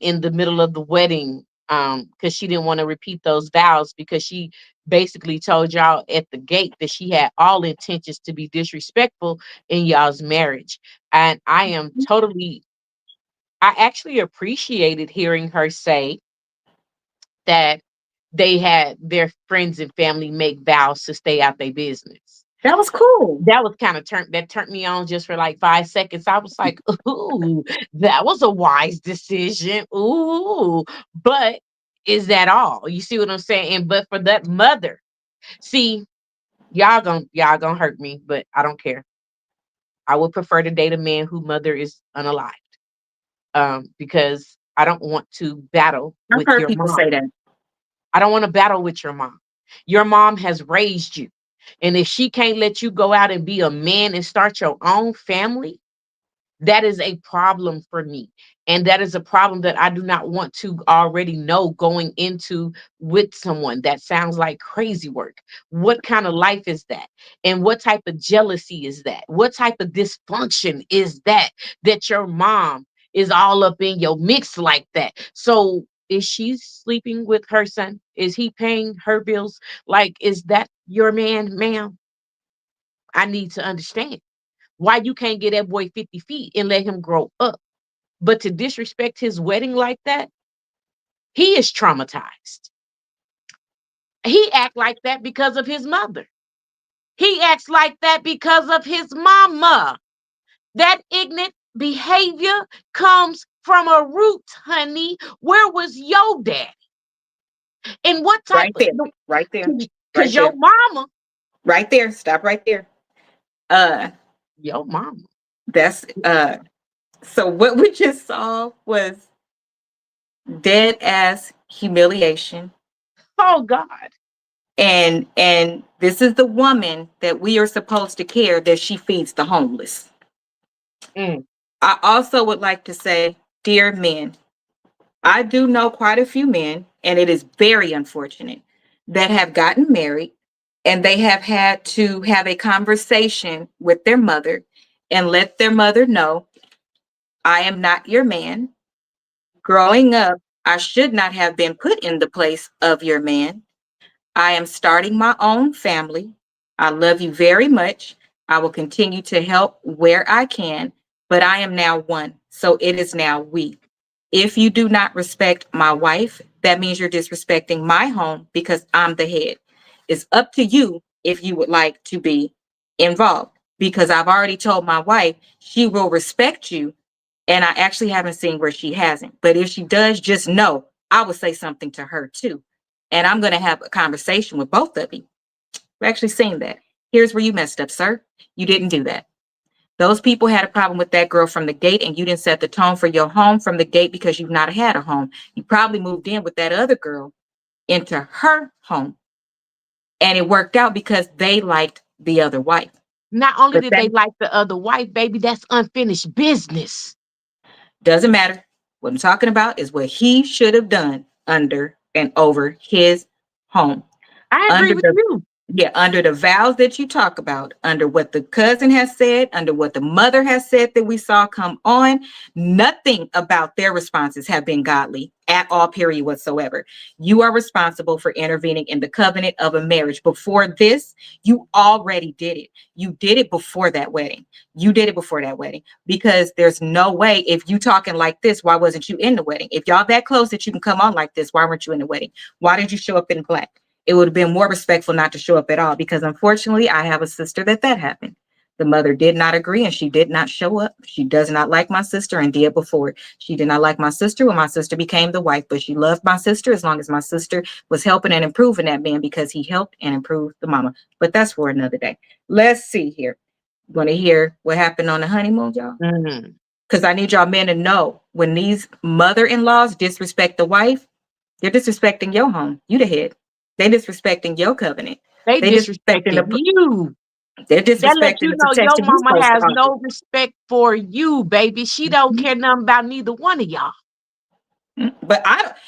in the middle of the wedding because she didn't want to repeat those vows because she basically told y'all at the gate that she had all intentions to be disrespectful in y'all's marriage. And I actually appreciated hearing her say that they had their friends and family make vows to stay out their business. That was cool. That was kind of turned me on just for like 5 seconds. I was like, ooh, that was a wise decision. Ooh, but is that all? You see what I'm saying? And but for that mother, see, y'all gonna hurt me, but I don't care. I would prefer to date a man whose mother is unalive. Because I don't want to battle I've with heard your people mom. say that. I don't want to battle with your mom. Your mom has raised you. And if she can't let you go out and be a man and start your own family, that is a problem for me. And that is a problem that I do not want to already know going into with someone. That sounds like crazy work. What kind of life is that? And what type of jealousy is that? What type of dysfunction is that that your mom is all up in your mix like that? So is she sleeping with her son? Is he paying her bills? Like, is that your man, ma'am? I need to understand why you can't get that boy 50 feet and let him grow up. But to disrespect his wedding like that, he is traumatized. He act like that because of his mother. He acts like that because of his mama. That ignorant behavior comes from a root, honey. Where was your daddy? And what type Right of there. Right there. because Right your there. mama, Right there. Stop right there. Uh your mama. that's so what we just saw was dead ass humiliation. Oh God. And this is the woman that we are supposed to care that she feeds the homeless. Mm. I also would like to say, dear men, I do know quite a few men, and it is very unfortunate, that have gotten married and they have had to have a conversation with their mother and let their mother know, I am not your man. Growing up, I should not have been put in the place of your man. I am starting my own family. I love you very much. I will continue to help where I can, but I am now one. So it is now we. If you do not respect my wife, that means you're disrespecting my home because I'm the head. It's up to you if you would like to be involved because I've already told my wife she will respect you. And I actually haven't seen where she hasn't. But if she does, just know I will say something to her too. And I'm going to have a conversation with both of you. We're actually seeing that. Here's where you messed up, sir. You didn't do that. Those people had a problem with that girl from the gate, and you didn't set the tone for your home from the gate because you've not had a home. You probably moved in with that other girl into her home, and it worked out because they liked the other wife. Not only But did that they like the other wife, baby, that's unfinished business. doesn't matter. What I'm talking about is what he should have done under and over his home. I agree Under with the you. under the vows that you talk about, under what the cousin has said, under what the mother has said that we saw come on, nothing about their responses have been godly at all, period whatsoever. You are responsible for intervening in the covenant of a marriage. Before this, you already did it. You did it before that wedding. You did it before that wedding, because there's no way, if you talking like this, why wasn't you in the wedding? If y'all that close that you can come on like this, why weren't you in the wedding? Why did you show up in black? It would have been more respectful not to show up at all, because unfortunately I have a sister that happened. The mother did not agree and she did not show up. She does not like my sister and did before. She did not like my sister when my sister became the wife, but she loved my sister as long as my sister was helping and improving that man, because he helped and improved the mama. But that's for another day. Let's see here. Want to hear what happened on the honeymoon, y'all? Mhm. Because I need y'all men to know, when these mother-in-laws disrespect the wife, they're disrespecting your home. You the head. They disrespecting your covenant. They They disrespecting disrespecting you. they're That let disrespecting you the know your protection you're mama supposed to has offer. no respect for you, baby. She don't care nothing about neither one of y'all. But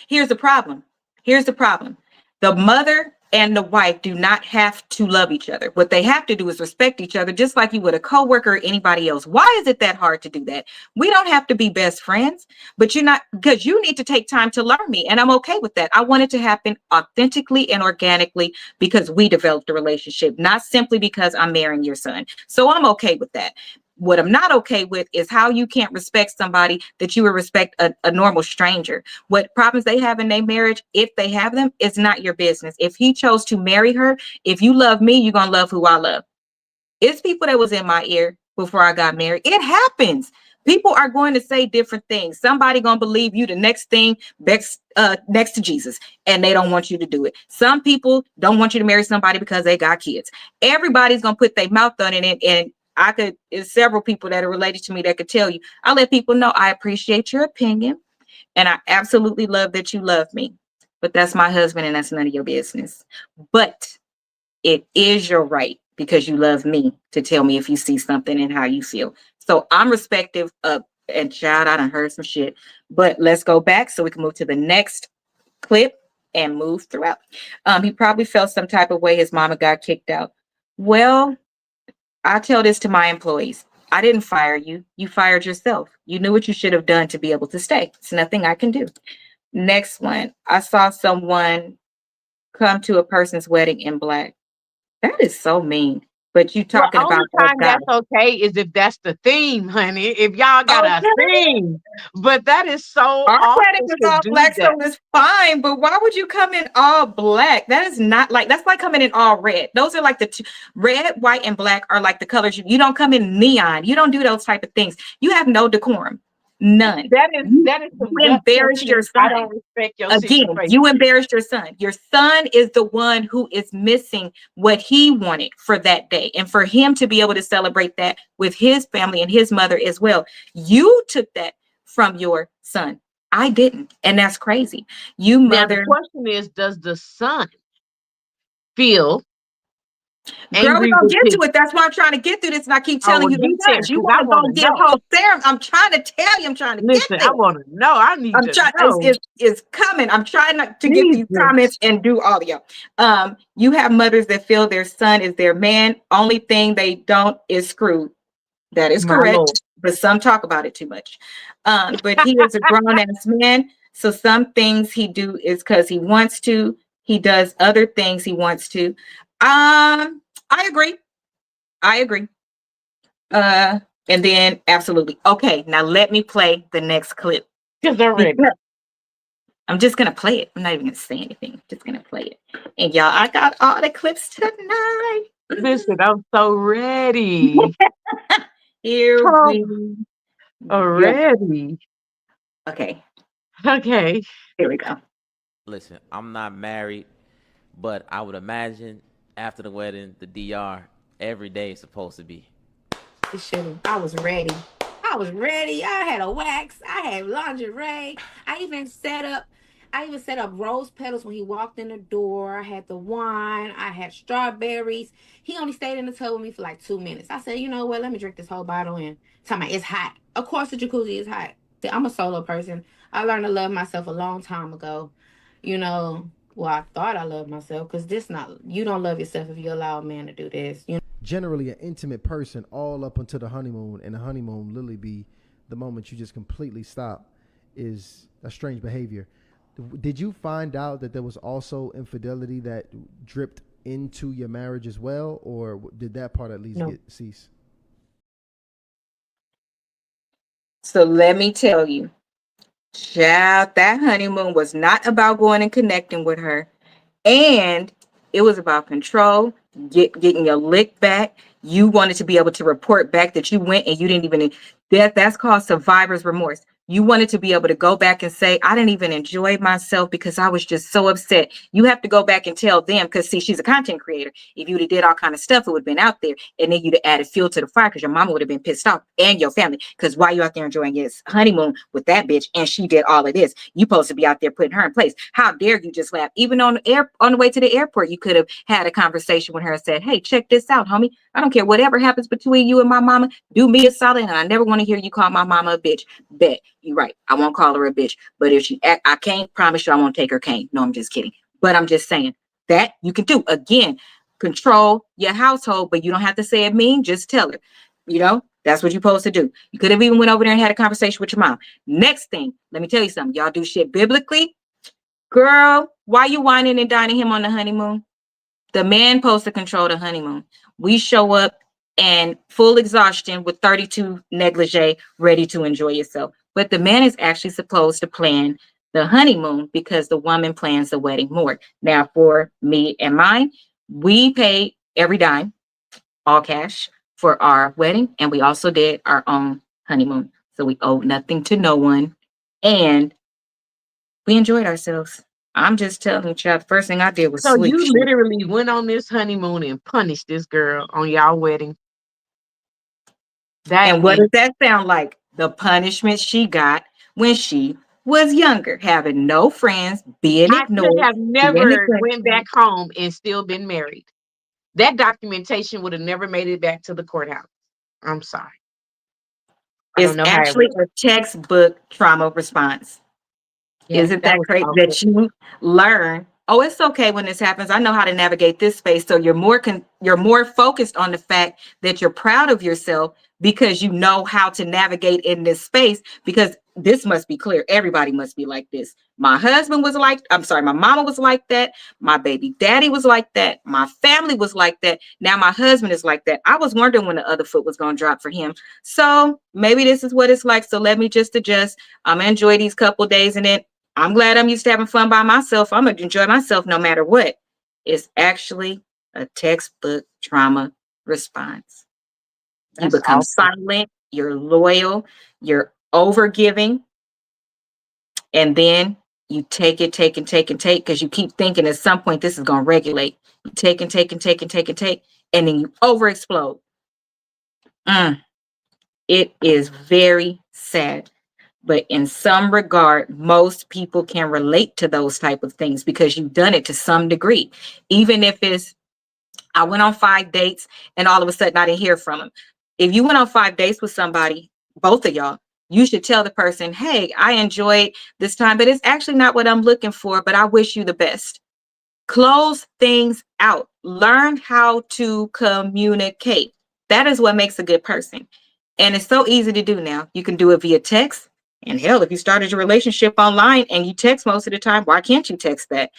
here's the problem. Here's the problem. The mother and the wife do not have to love each other. What they have to do is respect each other, just like you would a coworker or anybody else. Why is it that hard to do that? We don't have to be best friends, but you're not, because you need to take time to learn me. And I'm okay with that. I want it to happen authentically and organically because we developed a relationship, not simply because I'm marrying your son. So I'm okay with that. What I'm not okay with is how you can't respect somebody that you would respect a normal stranger. What problems they have in their marriage, if they have them, it's not your business. If he chose to marry her, if you love me, you're going to love who I love. It's people that was in my ear before I got married. It happens. People are going to say different things. Somebody going to believe you the next thing next to Jesus, and they don't want you to do it. Some people don't want you to marry somebody because they got kids. Everybody's going to put their mouth on it, and there's several people that are related to me that could tell you. I let people know I appreciate your opinion, and I absolutely love that you love me, but that's my husband and that's none of your business. But it is your right, because you love me, to tell me if you see something and how you feel. So I'm respective of, and child, I done heard some shit, but let's go back so we can move to the next clip and move throughout. He probably felt some type of way his mama got kicked out. Well, I tell this to my employees. I didn't fire you. You fired yourself. You knew what you should have done to be able to stay. It's nothing I can do. Next one. I saw someone come to a person's wedding in black. That is so mean. But you Well, talking about only that time guy. that's okay is if that's the theme, honey. If y'all got a Okay. theme. But that is so Our wedding awful was to all do black, that. so it's fine. But why would you come in all black? That is not like, that's like coming in all red. Those are like the two, red, white, and black are like the colors. You don't come in neon. You don't do those type of things. You have no decorum. None. You, That is you some guts to embarrassed your me. I son. don't respect your Again, you situation. embarrassed your son. Your son is the one who is missing what he wanted for that day, and for him to be able to celebrate that with his family and his mother as well. You took that from your son. I didn't. And that's crazy. You Now the mother, question is, does the son feel girl, we're angry gonna with get his to it. That's why I'm trying to get through this. And I keep oh telling well you get the there signs. You because I want to go wanna give know. whole serum. I'm trying to tell you, I'm trying to get Listen, I there. wanna know. I need I'm to trying, know. it's coming. I'm trying not to get these Jesus. comments and do audio. You have mothers that feel their son is their man. Only thing they don't is screwed. That is My Lord. correct. But some talk about it too much. But he is a grown ass man. So some things he do is because he wants to. He does other things he wants to. I agree. I agree. And then absolutely. Okay, now let me play the next clip. Because I'm ready. I'm just gonna play it. I'm not even gonna say anything. I'm just gonna play it. And y'all, I got all the clips tonight. Listen, I'm so ready. Here Oh, we go. already. Okay, Okay. here we go. Listen, I'm not married, but I would imagine after the wedding, the DR every day is supposed to be This shit, I was ready. I was ready. I had a wax. I had lingerie. I even set up rose petals when he walked in the door. I had the wine. I had strawberries. He only stayed in the tub with me for like 2 minutes. I said, you know what? Let me drink this whole bottle in. Tell me, it's hot. Of course, the jacuzzi is hot. I'm a solo person. I learned to love myself a long time ago. You know, well, I thought I loved myself because you don't love yourself if you allow a man to do this. Generally, an intimate person all up until the honeymoon, and the honeymoon literally be the moment you just completely stop, is a strange behavior. Did you find out that there was also infidelity that dripped into your marriage as well, or did that part at least No. get cease? So let me tell you, child, that honeymoon was not about going and connecting with her. And it was about control, getting your lick back. You wanted to be able to report back that you went and you didn't even, that's called survivor's remorse. You wanted to be able to go back and say, I didn't even enjoy myself because I was just so upset. You have to go back and tell them, because see, she's a content creator. If you'd have did all kind of stuff, it would have been out there. And then you'd have added fuel to the fire because your mama would have been pissed off and your family. Because why you out there enjoying your honeymoon with that bitch and she did all of this? You supposed to be out there putting her in place. How dare you just laugh? Even on the way to the airport, you could have had a conversation with her and said, hey, check this out, homie. I don't care whatever happens between you and my mama. Do me a solid, and I never want to hear you call my mama a bitch. Bet. You're right. I won't call her a bitch. But if she act, I can't promise you I won't take her cane. No, I'm just kidding. But I'm just saying that you can do. Again, control your household, but you don't have to say it mean. Just tell her. You know, that's what you're supposed to do. You could have even went over there and had a conversation with your mom. Next thing, let me tell you something. Y'all do shit biblically. Girl, why you whining and dining him on the honeymoon? The man supposed to control the honeymoon. We show up and full exhaustion with 32 negligee, ready to enjoy yourself. But the man is actually supposed to plan the honeymoon because the woman plans the wedding more. Now, for me and mine, we pay every dime, all cash, for our wedding, and we also did our own honeymoon. So we owed nothing to no one, and we enjoyed ourselves. I'm just telling you, child, the first thing I did was So sleep. you Shit. literally went on this honeymoon and punished this girl on y'all wedding. That And what is, does that sound like? The punishment she got when she was younger, having no friends, being I should ignored, have being never went neglected. back home and still been married. That documentation would have never made it back to the courthouse. I'm sorry. I don't Is know how it actually would. a textbook trauma response. Yeah, Isn't that that was crazy awful. that you learn? Oh, it's okay when this happens. I know how to navigate this space. So you're more focused on the fact that you're proud of yourself because you know how to navigate in this space. Because this must be clear. Everybody must be like this. My husband was like, I'm sorry, my mama was like that. My baby daddy was like that. My family was like that. Now my husband is like that. I was wondering when the other foot was going to drop for him. So maybe this is what it's like. So let me just adjust. I'm gonna enjoy these couple days and then I'm glad I'm used to having fun by myself. I'm going to enjoy myself no matter what. It's actually a textbook trauma response. You That's become awful. silent, you're loyal, you're overgiving, and then you take it, take and take and take because you keep thinking at some point this is going to regulate. You take and take and take and take and take, and then you over explode. It is very sad. But in some regard, most people can relate to those type of things because you've done it to some degree. Even if it's, I went on 5 dates and all of a sudden I didn't hear from him. If you went on 5 dates with somebody, both of y'all, you should tell the person, hey, I enjoyed this time, but it's actually not what I'm looking for, but I wish you the best. Close things out. Learn how to communicate. That is what makes a good person. And it's so easy to do now. You can do it via text. And hell, if you started your relationship online and you text most of the time, why can't you text that?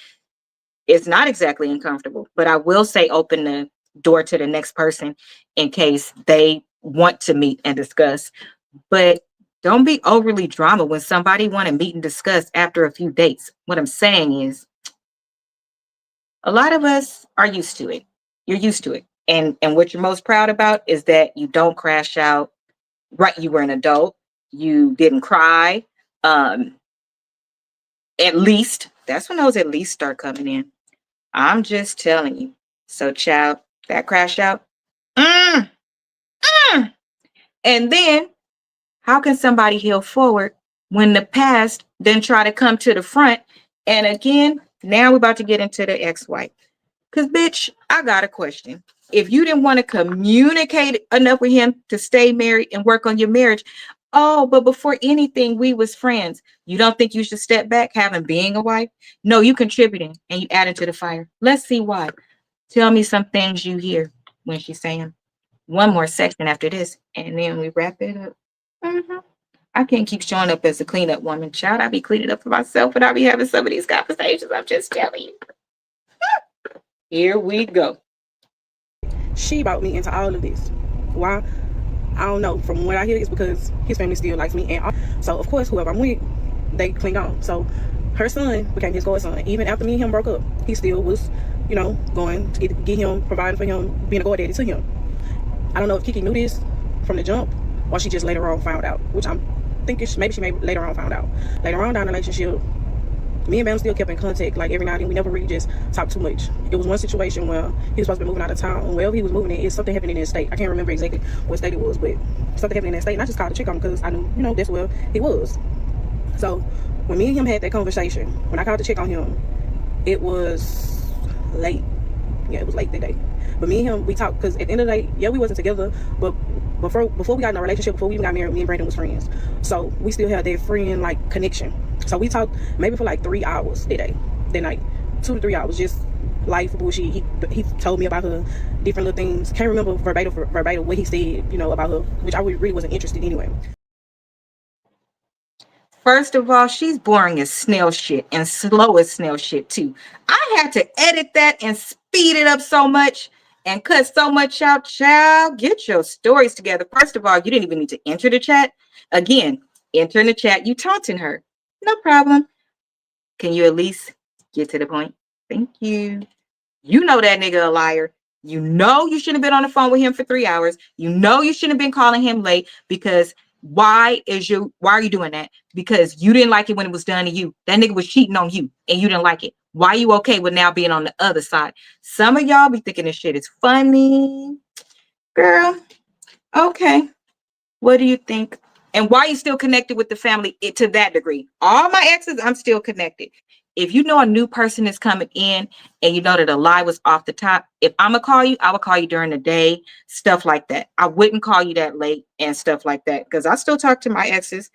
It's not exactly uncomfortable, but I will say open the door to the next person in case they want to meet and discuss. But don't be overly drama when somebody want to meet and discuss after a few dates. What I'm saying is a lot of us are used to it. You're used to it. And what you're most proud about is that you don't crash out. Right, you were an adult. You didn't cry. Um, at least that's when those at least start coming in. I'm just telling you. So, child, that crash out. Mm, mm. And then how can somebody heal forward when the past then try to come to the front? And again, now we're about to get into the ex-wife. Because, bitch, I got a question. If you didn't want to communicate enough with him to stay married and work on your marriage, oh, but before anything, we was friends. You don't think you should step back having being a wife? No, you contributing and you added to the fire. Let's see why. Tell me some things you hear when she's saying one more section after this, and then we wrap it up. Mhm. I can't keep showing up as a cleanup woman, child. I be cleaning up for myself, and I be having some of these conversations. I'm just telling you. Here we go. She brought me into all of this. Why? I don't know. From what I hear, it's because his family still likes me, and so of course, whoever I'm with, they cling on. So her son became his godson. Even after me and him broke up, he still was, going to get him, providing for him, being a god daddy to him. I don't know if Keke knew this from the jump, or she just later on found out. Which I'm thinking maybe she later on found out. Later on down the relationship, me and Bam still kept in contact, like every night, and we never really just talked too much. It was one situation where he was supposed to be moving out of town, and wherever he was moving in, something happened in his state. I can't remember exactly what state it was, but something happened in that state, and I just called to check on him because I knew, that's where he was. So when me and him had that conversation, when I called to check on him, it was late. Yeah, it was late that day. But me and him, we talked, because at the end of the day, yeah, we wasn't together, but before we got in a relationship, before we even got married, me and Brandon was friends. So we still had that friend connection. So we talked maybe for 3 hours that night, 2 to 3 hours, just life bullshit. He told me about her, different little things. Can't remember verbatim what he said, about her, which I really wasn't interested anyway. First of all, she's boring as snail shit and slow as snail shit too. I had to edit that and speed it up so much and cut so much out. Child, get your stories together. First of all, you didn't even need to enter the chat. Again, enter in the chat. You taunting her. No problem. Can you at least get to the point? Thank you. You know that nigga a liar. You know you shouldn't have been on the phone with him for 3 hours. You know you shouldn't have been calling him late because why are you doing that? Because you didn't like it when it was done to you. That nigga was cheating on you and you didn't like it. Why are you okay with now being on the other side? Some of y'all be thinking this shit is funny. Girl, okay. What do you think? And why are you still connected with the family to that degree? All my exes, I'm still connected. If you know a new person is coming in and you know that a lie was off the top, if I'm going to call you, I will call you during the day, stuff like that. I wouldn't call you that late and stuff like that because I still talk to my exes.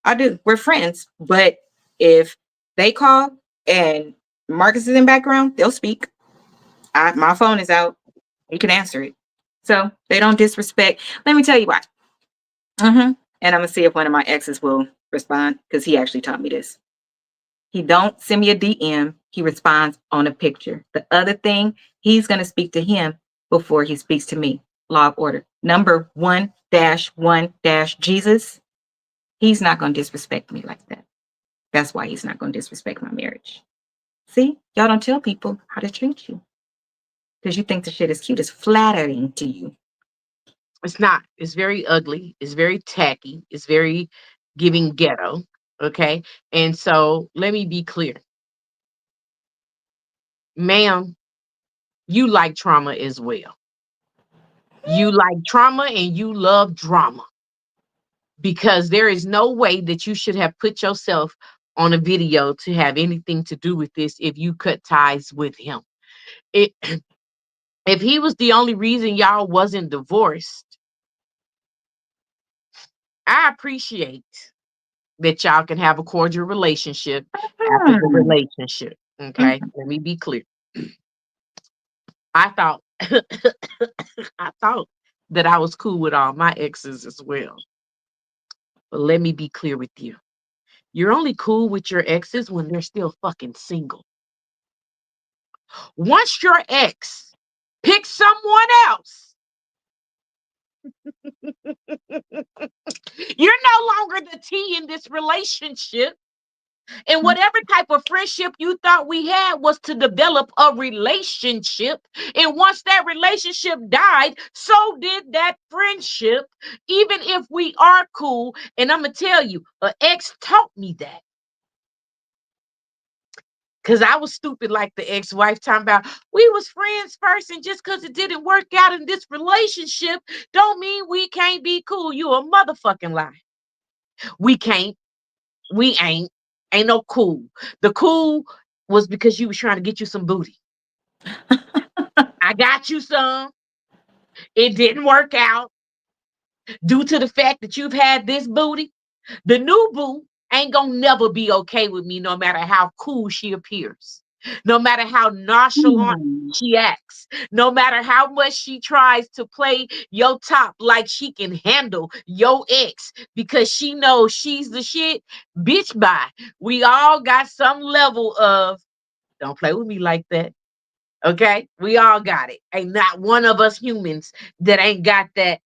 I do. We're friends. But if they call and Marcus is in background, they'll speak. My phone is out. You can answer it. So they don't disrespect. Let me tell you why. And I'm gonna see if one of my exes will respond because he actually taught me this. He don't send me a DM. He responds on a picture. The other thing, he's gonna speak to him before he speaks to me. Law of order. Number 1-1-Jesus. He's not gonna disrespect me like that. That's why he's not gonna disrespect my marriage. See, y'all don't tell people how to treat you because you think the shit is cute. It's flattering to you. It's not. It's very ugly. It's very tacky. It's very giving ghetto. Okay. And so let me be clear. Ma'am, you like trauma as well. You like trauma and you love drama because there is no way that you should have put yourself on a video to have anything to do with this if you cut ties with him. It, if he was the only reason y'all wasn't divorced, I appreciate that y'all can have a cordial relationship after the Hmm. relationship. Okay, let me be clear. I thought I thought that I was cool with all my exes as well. But let me be clear with you. You're only cool with your exes when they're still fucking single. Once your ex picks someone else, you're no longer the T in this relationship. And whatever type of friendship you thought we had was to develop a relationship. And once that relationship died, so did that friendship, even if we are cool. And I'm going to tell you, an ex taught me that. Cause I was stupid like the ex-wife talking about we was friends first, and just cause it didn't work out in this relationship, don't mean we can't be cool. You a motherfucking lie. We can't. We ain't. Ain't no cool. The cool was because you was trying to get you some booty. I got you some. It didn't work out due to the fact that you've had this booty. The new boo ain't gonna never be okay with me, no matter how cool she appears, no matter how nonchalant she acts, no matter how much she tries to play your top like she can handle your ex because she knows she's the shit. Bitch, bye. We all got some level of don't play with me like that. Okay? We all got it. Ain't not one of us humans that ain't got that.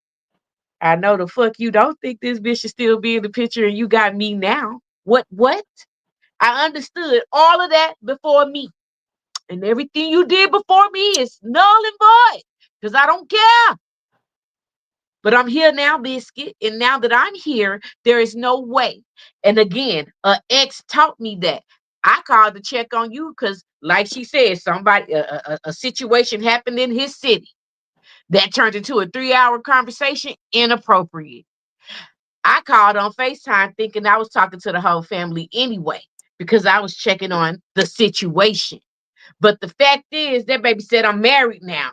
I know the fuck you don't think this bitch should still be in the picture and you got me now. What? I understood all of that before me. And everything you did before me is null and void. Because I don't care. But I'm here now, Biscuit. And now that I'm here, there is no way. And again, an ex taught me that. I called to check on you because, like she said, somebody a situation happened in his city that turned into a 3-hour conversation. Inappropriate. I called on FaceTime thinking I was talking to the whole family anyway, because I was checking on the situation. But the fact is, that baby said I'm married now.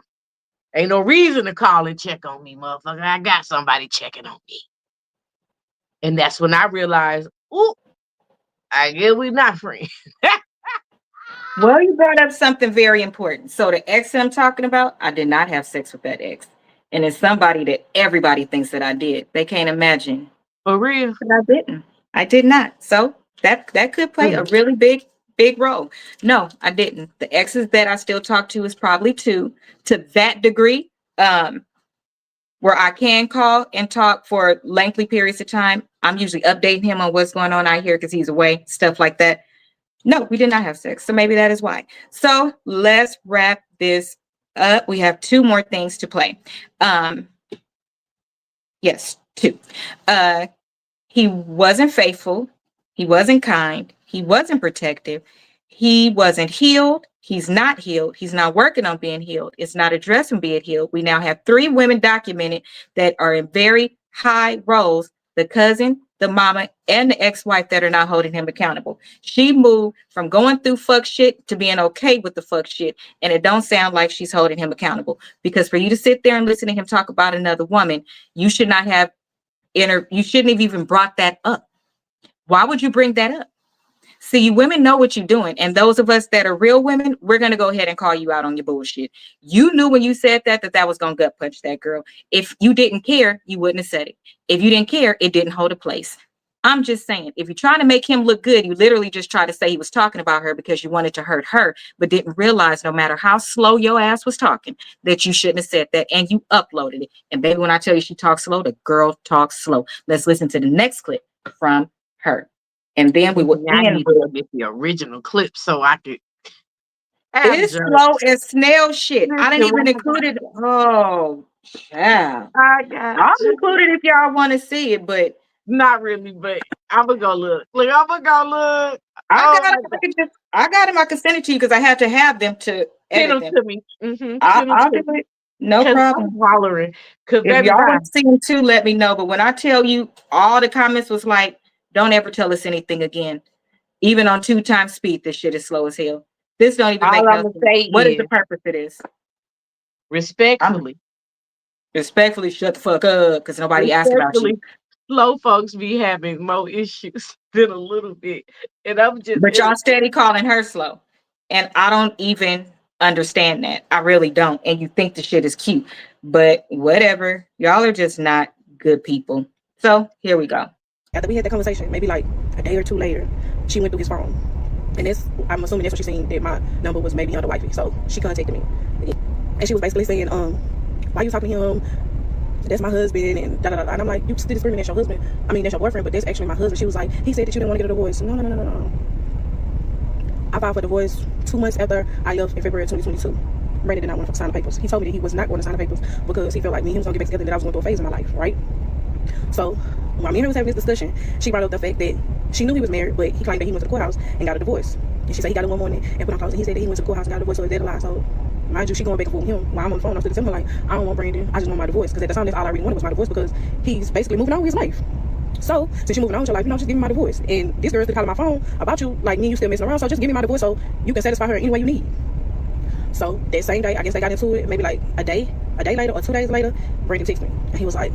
Ain't no reason to call and check on me, motherfucker. I got somebody checking on me. And that's when I realized, ooh, I guess we not friends. Well, you brought up something very important. So the ex that I'm talking about, I did not have sex with that ex. And it's somebody that everybody thinks that I did. They can't imagine. For real. But I didn't. I did not. So that could play a really big role. No, I didn't. The exes that I still talk to is probably two to that degree, where I can call and talk for lengthy periods of time. I'm usually updating him on what's going on out here because he's away, stuff like that. No, we did not have sex. So maybe that is why. So let's wrap this up. We have two more things to play. Yes, two. He wasn't faithful. He wasn't kind. He wasn't protective. He wasn't healed. He's not healed. He's not working on being healed. It's not addressing being healed. We now have 3 women documented that are in very high roles: the cousin, the mama, and the ex-wife that are not holding him accountable. She moved from going through fuck shit to being okay with the fuck shit. And it don't sound like she's holding him accountable, because for you to sit there and listen to him talk about another woman, you should not have you shouldn't have even brought that up. Why would you bring that up? See, you women know what you're doing. And those of us that are real women, we're going to go ahead and call you out on your bullshit. You knew when you said that was going to gut punch that girl. If you didn't care, you wouldn't have said it. If you didn't care, it didn't hold a place. I'm just saying, if you're trying to make him look good, you literally just try to say he was talking about her because you wanted to hurt her, but didn't realize, no matter how slow your ass was talking, that you shouldn't have said that, and you uploaded it. And baby, when I tell you she talks slow, the girl talks slow. Let's listen to the next clip from her. And then we will end with the original clip so I could. It's slow as snail shit. I didn't even include it. Oh, yeah. I'll include it if y'all want to see it, but not really. But I'm gonna go look. Look, I'm gonna go look. I got him. I can send it to you because I have to have them to edit them. To me. I'll do it. No problem. I'm hollering. If y'all want to see them too, let me know. But when I tell you, all the comments was like, "Don't ever tell us anything again." Even on 2 times speed, this shit is slow as hell. This don't even make no sense. What is the purpose of this? Respectfully, shut the fuck up, because nobody asked about you. Slow folks be having more issues than a little bit, and I'm just. But y'all steady calling her slow, and I don't even understand that. I really don't. And you think the shit is cute, but whatever. Y'all are just not good people. So here we go. After we had that conversation, maybe like a day or 2 later, she went through his phone. And I'm assuming that's what she seen, that my number was maybe under wifey. So she contacted me. And she was basically saying, why you talking to him? That's my husband, and da da da. And I'm like, you still screaming, that's your husband. I mean, that's your boyfriend, but that's actually my husband. She was like, he said that you didn't want to get a divorce. No. I filed for divorce 2 months after I left in February 2022. Brandon did not want to sign the papers. He told me that he was not going to sign the papers because he felt like me and him was going to get back together, and that I was going through a phase in my life, right? So while me and her was having this discussion, she brought up the fact that she knew he was married, but he claimed that he went to the courthouse and got a divorce. And she said he got it one morning and put on clothes. And he said that he went to the courthouse and got a divorce, so is that a lie? So mind you, she going back and forth with him while I'm on the phone. I'm still telling her, like, I don't want Brandon. I just want my divorce. Because at the time, that's all I really wanted was my divorce, because he's basically moving on with his life. So since you're moving on with your life, just give me my divorce. And this girl's been calling my phone about you, like, me and you still messing around. So just give me my divorce so you can satisfy her any way you need. So that same day, I guess they got into it. Maybe like a day later or 2 days later, Brandon texted me. And he was like,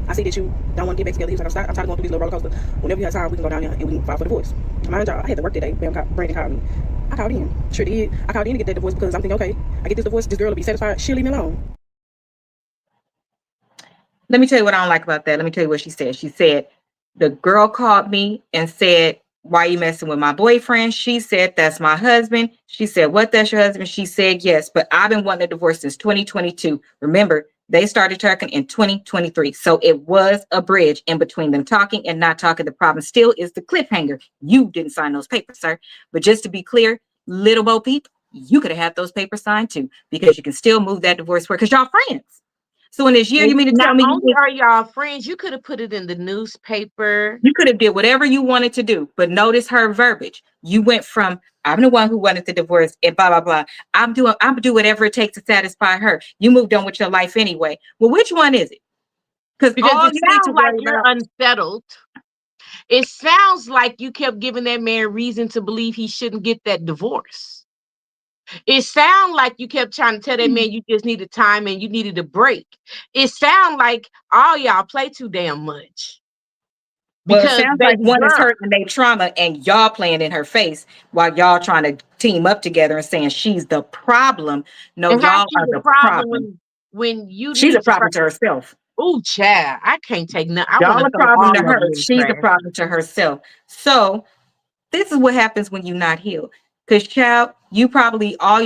I see that you don't want to get back together. He was like, I'm tired of going through these little roller coasters. Whenever you have time, we can go down there and we can file for divorce. Mind y'all, I had to work that day. Brandon called me. I called in. Sure did. I called in to get that divorce because I'm thinking, okay, I get this divorce, this girl will be satisfied. She'll leave me alone. Let me tell you what I don't like about that. Let me tell you what she said. She said, the girl called me and said, why are you messing with my boyfriend? She said, that's my husband. She said, what, that's your husband? She said, yes, but I've been wanting a divorce since 2022. Remember, they started talking in 2023. So it was a bridge in between them talking and not talking. The problem still is the cliffhanger. You didn't sign those papers, sir. But just to be clear, little Bo Peep, you could have had those papers signed too, because you can still move that divorce forward because y'all friends. So in this year, you mean to tell Not me only are y'all friends, you could have put it in the newspaper. you could have did whatever you wanted to do, but notice her verbiage. You went from, I'm the one who wanted the divorce and blah, blah, blah. I'm do whatever it takes to satisfy her. You moved on with your life anyway. Well, which one is it? Because Because all it you need to sounds like worry you're about. unsettled. It sounds like you kept giving that man reason to believe he shouldn't get that divorce. It sounds like you kept trying to tell that man you just needed time and you needed a break. It sounds like all y'all play too damn much. Well, it Because sounds like baby one is girl, hurting their trauma and y'all playing in her face while y'all trying to team up together and saying she's the problem. No, and how y'all she's are the the problem problem. when you She's a need to. problem to herself. Oh, child, I can't take nothing. I want Y'all to a throw problem to all of her. them in the She's a trash. problem to herself. So this is what happens when you're not healed. Because, child, you probably all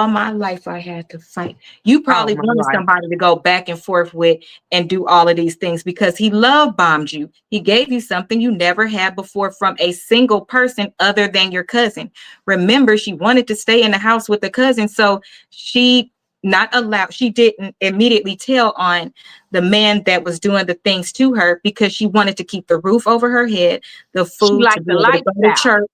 my life, I had to fight. You All probably my wanted life. somebody to go back and forth with and do all of these things because he love bombed you. He gave you something you never had before from a single person other than your cousin. Remember, she wanted to stay in the house with the cousin. So she didn't immediately tell on the man that was doing the things to her because she wanted to keep the roof over her head, the She food, to liked be the able to go to lifestyle. church,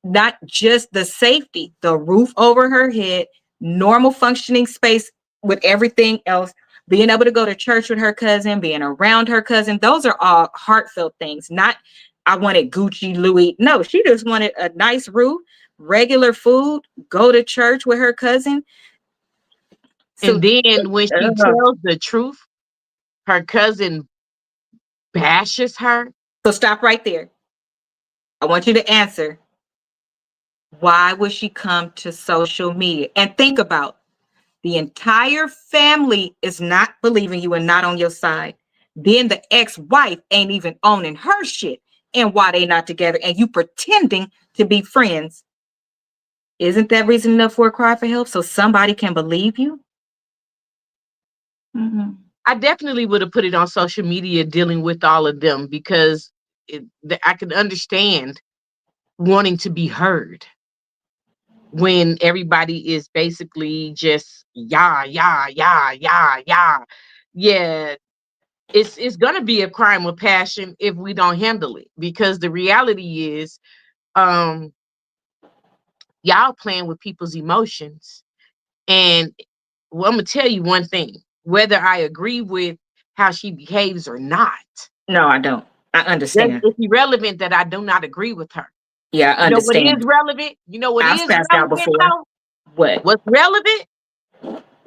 not just the safety, the roof over her head, normal functioning space with everything else, being able to go to church with her cousin, being around her cousin. Those are all heartfelt things. Not, I wanted Gucci, Louis. No, she just wanted a nice roof, regular food, go to church with her cousin. And So, then when she tells the truth, her cousin bashes her. so stop right there. I want you to answer. Why would she come to social media? And think about the entire family is not believing you and not on your side. Then the ex-wife ain't even owning her shit. And why they not together? And you pretending to be friends. Isn't that reason enough for a cry for help so somebody can believe you? Mm-hmm. I definitely would have put it on social media dealing with all of them because I can understand wanting to be heard when everybody is basically just yeah, yeah, yeah, yeah, yeah. Yeah, it's gonna be a crime of passion if we don't handle it because the reality is um y'all playing with people's emotions. And well, I'm gonna tell you one thing, whether I agree with how she behaves or not, No, I don't. I understand. it's irrelevant that I do not agree with her. Yeah, I You know what is understand. relevant? You know what I've is passed out relevant before. though? What? What's relevant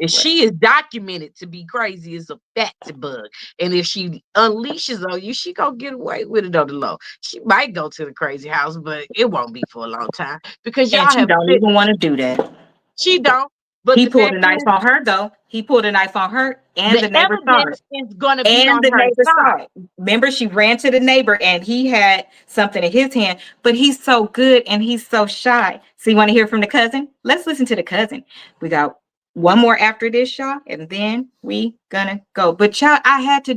is What? she is documented to be crazy as a fat bug. And if she unleashes on you, she gonna get away with it on the low. She might go to the crazy house, but it won't be for a long time because And y'all she have don't fit. even want to do that. She don't. But He the pulled fact a knife is, on her, though. He pulled a knife on her, and the the neighbor saw it. evidence is gonna be And on the her neighbor saw side. it. Remember, she ran to the neighbor, and he had something in his hand, but he's so good and he's so shy. So you want to hear from the cousin? Let's listen to the cousin. We got one more after this, y'all, and then we gonna go. But child, I got to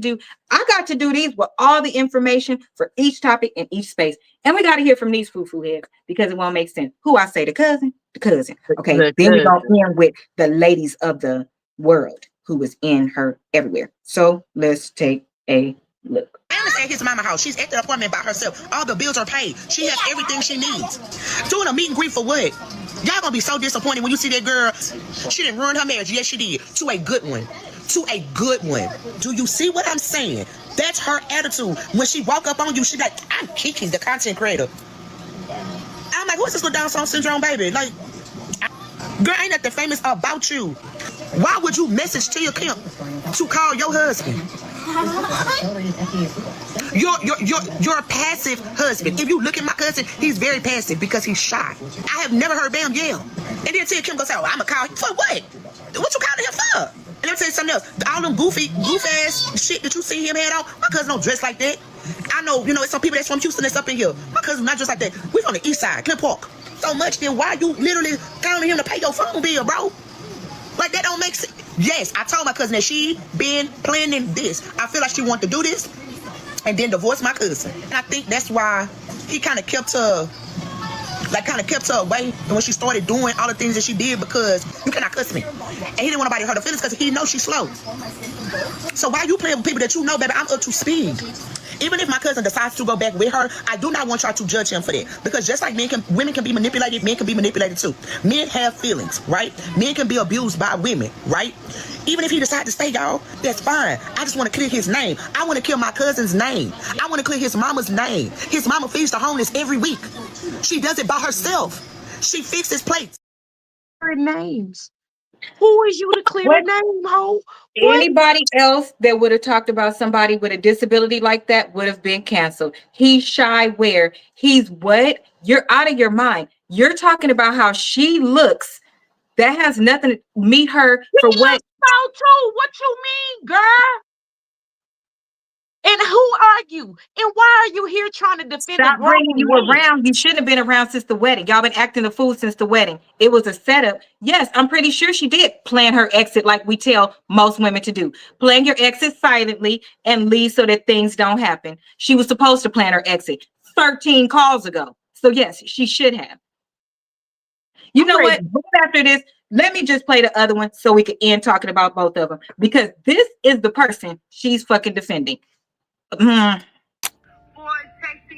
do these with all the information for each topic in each space. And we got to hear from these foo-foo heads because it won't make sense. Who I say, the cousin? The cousin. Okay. The Then we gonna cousin. end with the ladies of the world who was in her everywhere. So let's take a look. family's at his mama house. She's at the apartment by herself. All the bills are paid. She has everything she needs. Doing a meet and greet for what? Y'all gonna be so disappointed when you see that girl. She didn't ruin her marriage. Yes, she did. To a good one. To a good one. Do you see what I'm saying? That's her attitude. When she walk up on you, she like, I'm Keke, the content creator. I'm like, what's this little Down syndrome baby? Like, girl, ain't nothing famous about you. Why would you message Tia Kemp to call your husband? Your passive husband. If you look at my cousin, he's very passive because he's shy. I have never heard Bam yell. And then Tia Kemp goes, oh, I'ma call him for what? What you calling him for? And let me tell you something else. All them goof ass shit that you see him head on, my cousin don't dress like that. I know, it's some people that's from Houston that's up in here. My cousin not just like that. We from the east side, Clip Park. So much, then why you literally calling him to pay your phone bill, bro? Like, that don't make sense. Yes, I told my cousin that she been planning this. I feel like she wanted to do this and then divorce my cousin. And I think that's why he kind of kept her away when she started doing all the things that she did, because you cannot cuss me. And he didn't want nobody to hurt her feelings because he knows she's slow. So why you playing with people that you know, baby, I'm up to speed. Even if my cousin decides to go back with her, I do not want y'all to judge him for that. Because just like women can be manipulated, men can be manipulated too. Men have feelings, right? Men can be abused by women, right? Even if he decides to stay, y'all, that's fine. I just want to clear his name. I want to clear my cousin's name. I want to clear his mama's name. His mama feeds the homeless every week. She does it by herself. She fixes plates. Names. Who is you to clear the name, ho? Anybody else that would have talked about somebody with a disability like that would have been canceled. He's shy where? He's what? You're out of your mind. You're talking about how she looks. That has nothing to meet her for what? So too. What you mean, girl? And who are you? And why are you here trying to defend Stop a grown bringing you woman? around. You shouldn't have been around since the wedding. Y'all been acting the fool since the wedding. It was a setup. Yes, I'm pretty sure she did plan her exit like we tell most women to do. Plan your exit silently and leave so that things don't happen. She was supposed to plan her exit 13 calls ago. So yes, she should have. You know what? Right after this, let me just play the other one so we can end talking about both of them, because this is the person she's fucking defending. For texting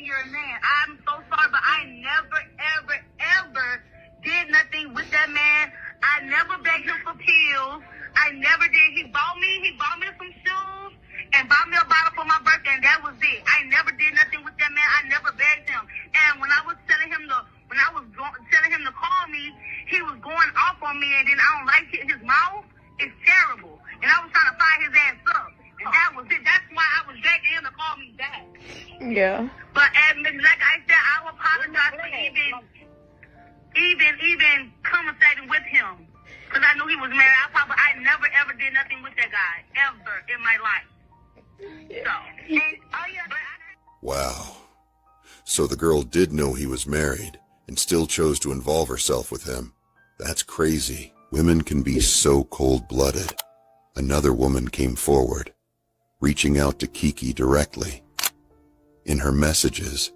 your man. I'm so sorry, but I never, ever, ever did nothing with that man. I never begged him for pills. I never did. He bought me some shoes and bought me a bottle for my birthday, and that was it. I never did nothing with that man. I never begged him. And when I was telling him to call me, he was going off on me, and then I don't like his mouth. It's terrible. And I was trying to fire his ass up. And that was it. That's why I was begging him to call me back. Yeah. But like I said, I will apologize for even conversating with him, because I knew he was married. I never ever did nothing with that guy ever in my life. Wow. So the girl did know he was married and still chose to involve herself with him. That's crazy. Women can be so cold-blooded. Another woman came forward, reaching out to Keke directly. In her messages,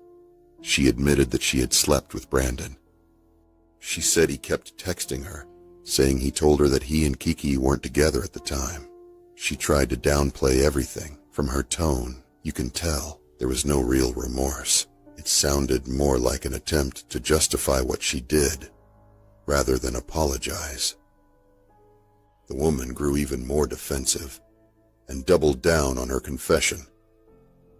she admitted that she had slept with Brandon. She said he kept texting her, saying he told her that he and Keke weren't together at the time. She tried to downplay everything. From her tone, you can tell there was no real remorse. It sounded more like an attempt to justify what she did, rather than apologize. The woman grew even more defensive and doubled down on her confession,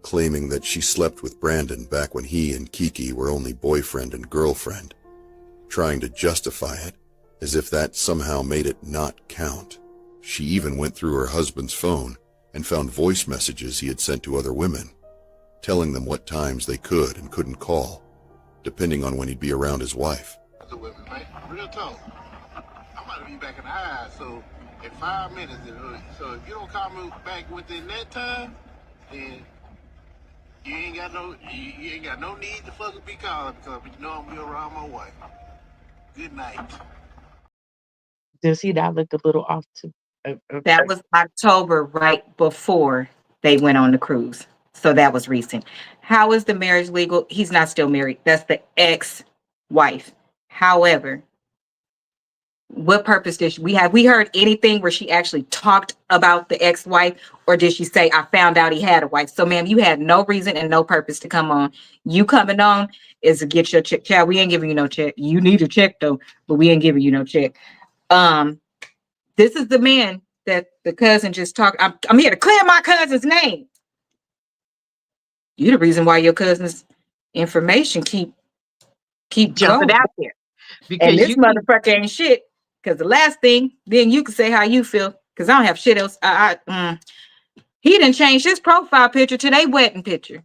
claiming that she slept with Brandon back when he and Keke were only boyfriend and girlfriend, trying to justify it as if that somehow made it not count. She even went through her husband's phone and found voice messages he had sent to other women, telling them what times they could and couldn't call, depending on when he'd be around his wife. Real talk. I'm about to be back in the high, so in 5 minutes. So if you don't call me back within that time, then you ain't got no need to fucking be calling, because you know I'm gonna be around my wife. Good night. Does he not look a little off too? That was October, right before they went on the cruise. So that was recent. How is the marriage legal? He's not still married. That's the ex-wife. However, What purpose did we have? We heard anything where she actually talked about the ex-wife, or did she say, I found out he had a wife? So, ma'am, you had no reason and no purpose to come on. You coming on is to get your check. Child, we ain't giving you no check. You need a check though, but we ain't giving you no check. Um, this is the man that the cousin just talked. I'm here to clear my cousin's name. You the reason why your cousin's information keep Jumping going. out there And because this you keep motherfucker ain't shit. Because the last thing, then you can say how you feel. Because I don't have shit else. He didn't change his profile picture to their wedding picture.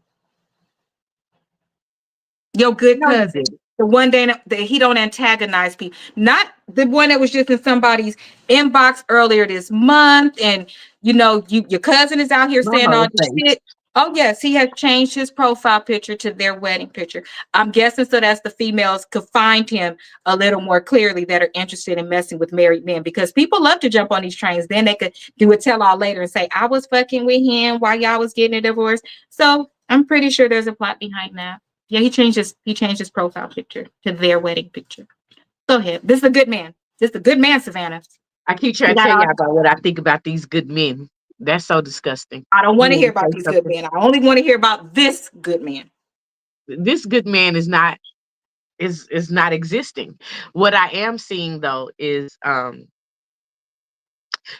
Your good no, you cousin. didn't. The one day that he don't antagonize people. Not the one that was just in somebody's inbox earlier this month. And your cousin is out here No, saying all no this place. shit. Oh, yes, he has changed his profile picture to their wedding picture. I'm guessing so that's the females could find him a little more clearly that are interested in messing with married men, because people love to jump on these trains. Then they could do a tell all later and say, I was fucking with him while y'all was getting a divorce. So I'm pretty sure there's a plot behind that. Yeah, he changed his profile picture to their wedding picture. Go ahead. This is a good man. This is a good man, Savannah. I keep He trying to got tell all. y'all about what I think about these good men. That's so disgusting. I don't You want to want hear to about say these good something? men. I only want to hear about this good man. This good man is not existing. What I am seeing though is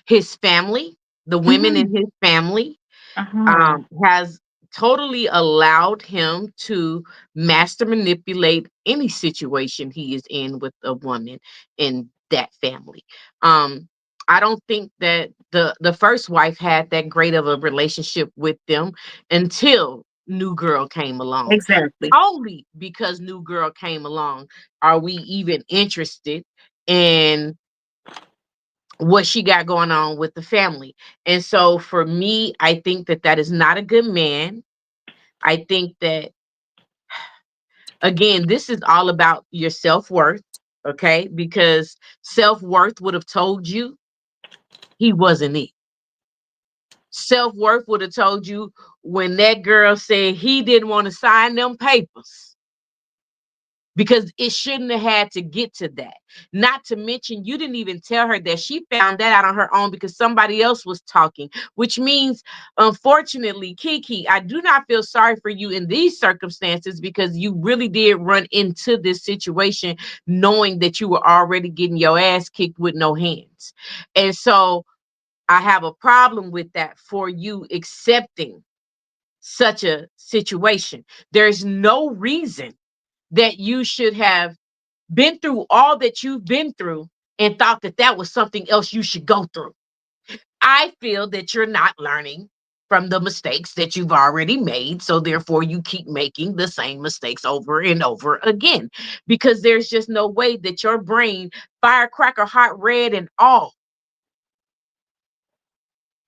his family, the women in Mhm. his family, Uh-huh. has totally allowed him to master manipulate any situation he is in with a woman in that family. Um, I don't think that the first wife had that great of a relationship with them until New Girl came along. Exactly. Only because New Girl came along are we even interested in what she got going on with the family. And so for me, I think that that is not a good man. I think that, again, this is all about your self-worth, okay? Because self-worth would have told you he wasn't it. Self-worth would have told you when that girl said he didn't want to sign them papers, because it shouldn't have had to get to that. Not to mention, you didn't even tell her that. She found that out on her own because somebody else was talking, which means, unfortunately, Keke, I do not feel sorry for you in these circumstances, because you really did run into this situation knowing that you were already getting your ass kicked with no hands. And so I have a problem with that for you accepting such a situation. There's no reason that you should have been through all that you've been through and thought that that was something else you should go through. I feel that you're not learning from the mistakes that you've already made. So therefore you keep making the same mistakes over and over again, because there's just no way that your brain, firecracker hot red and all,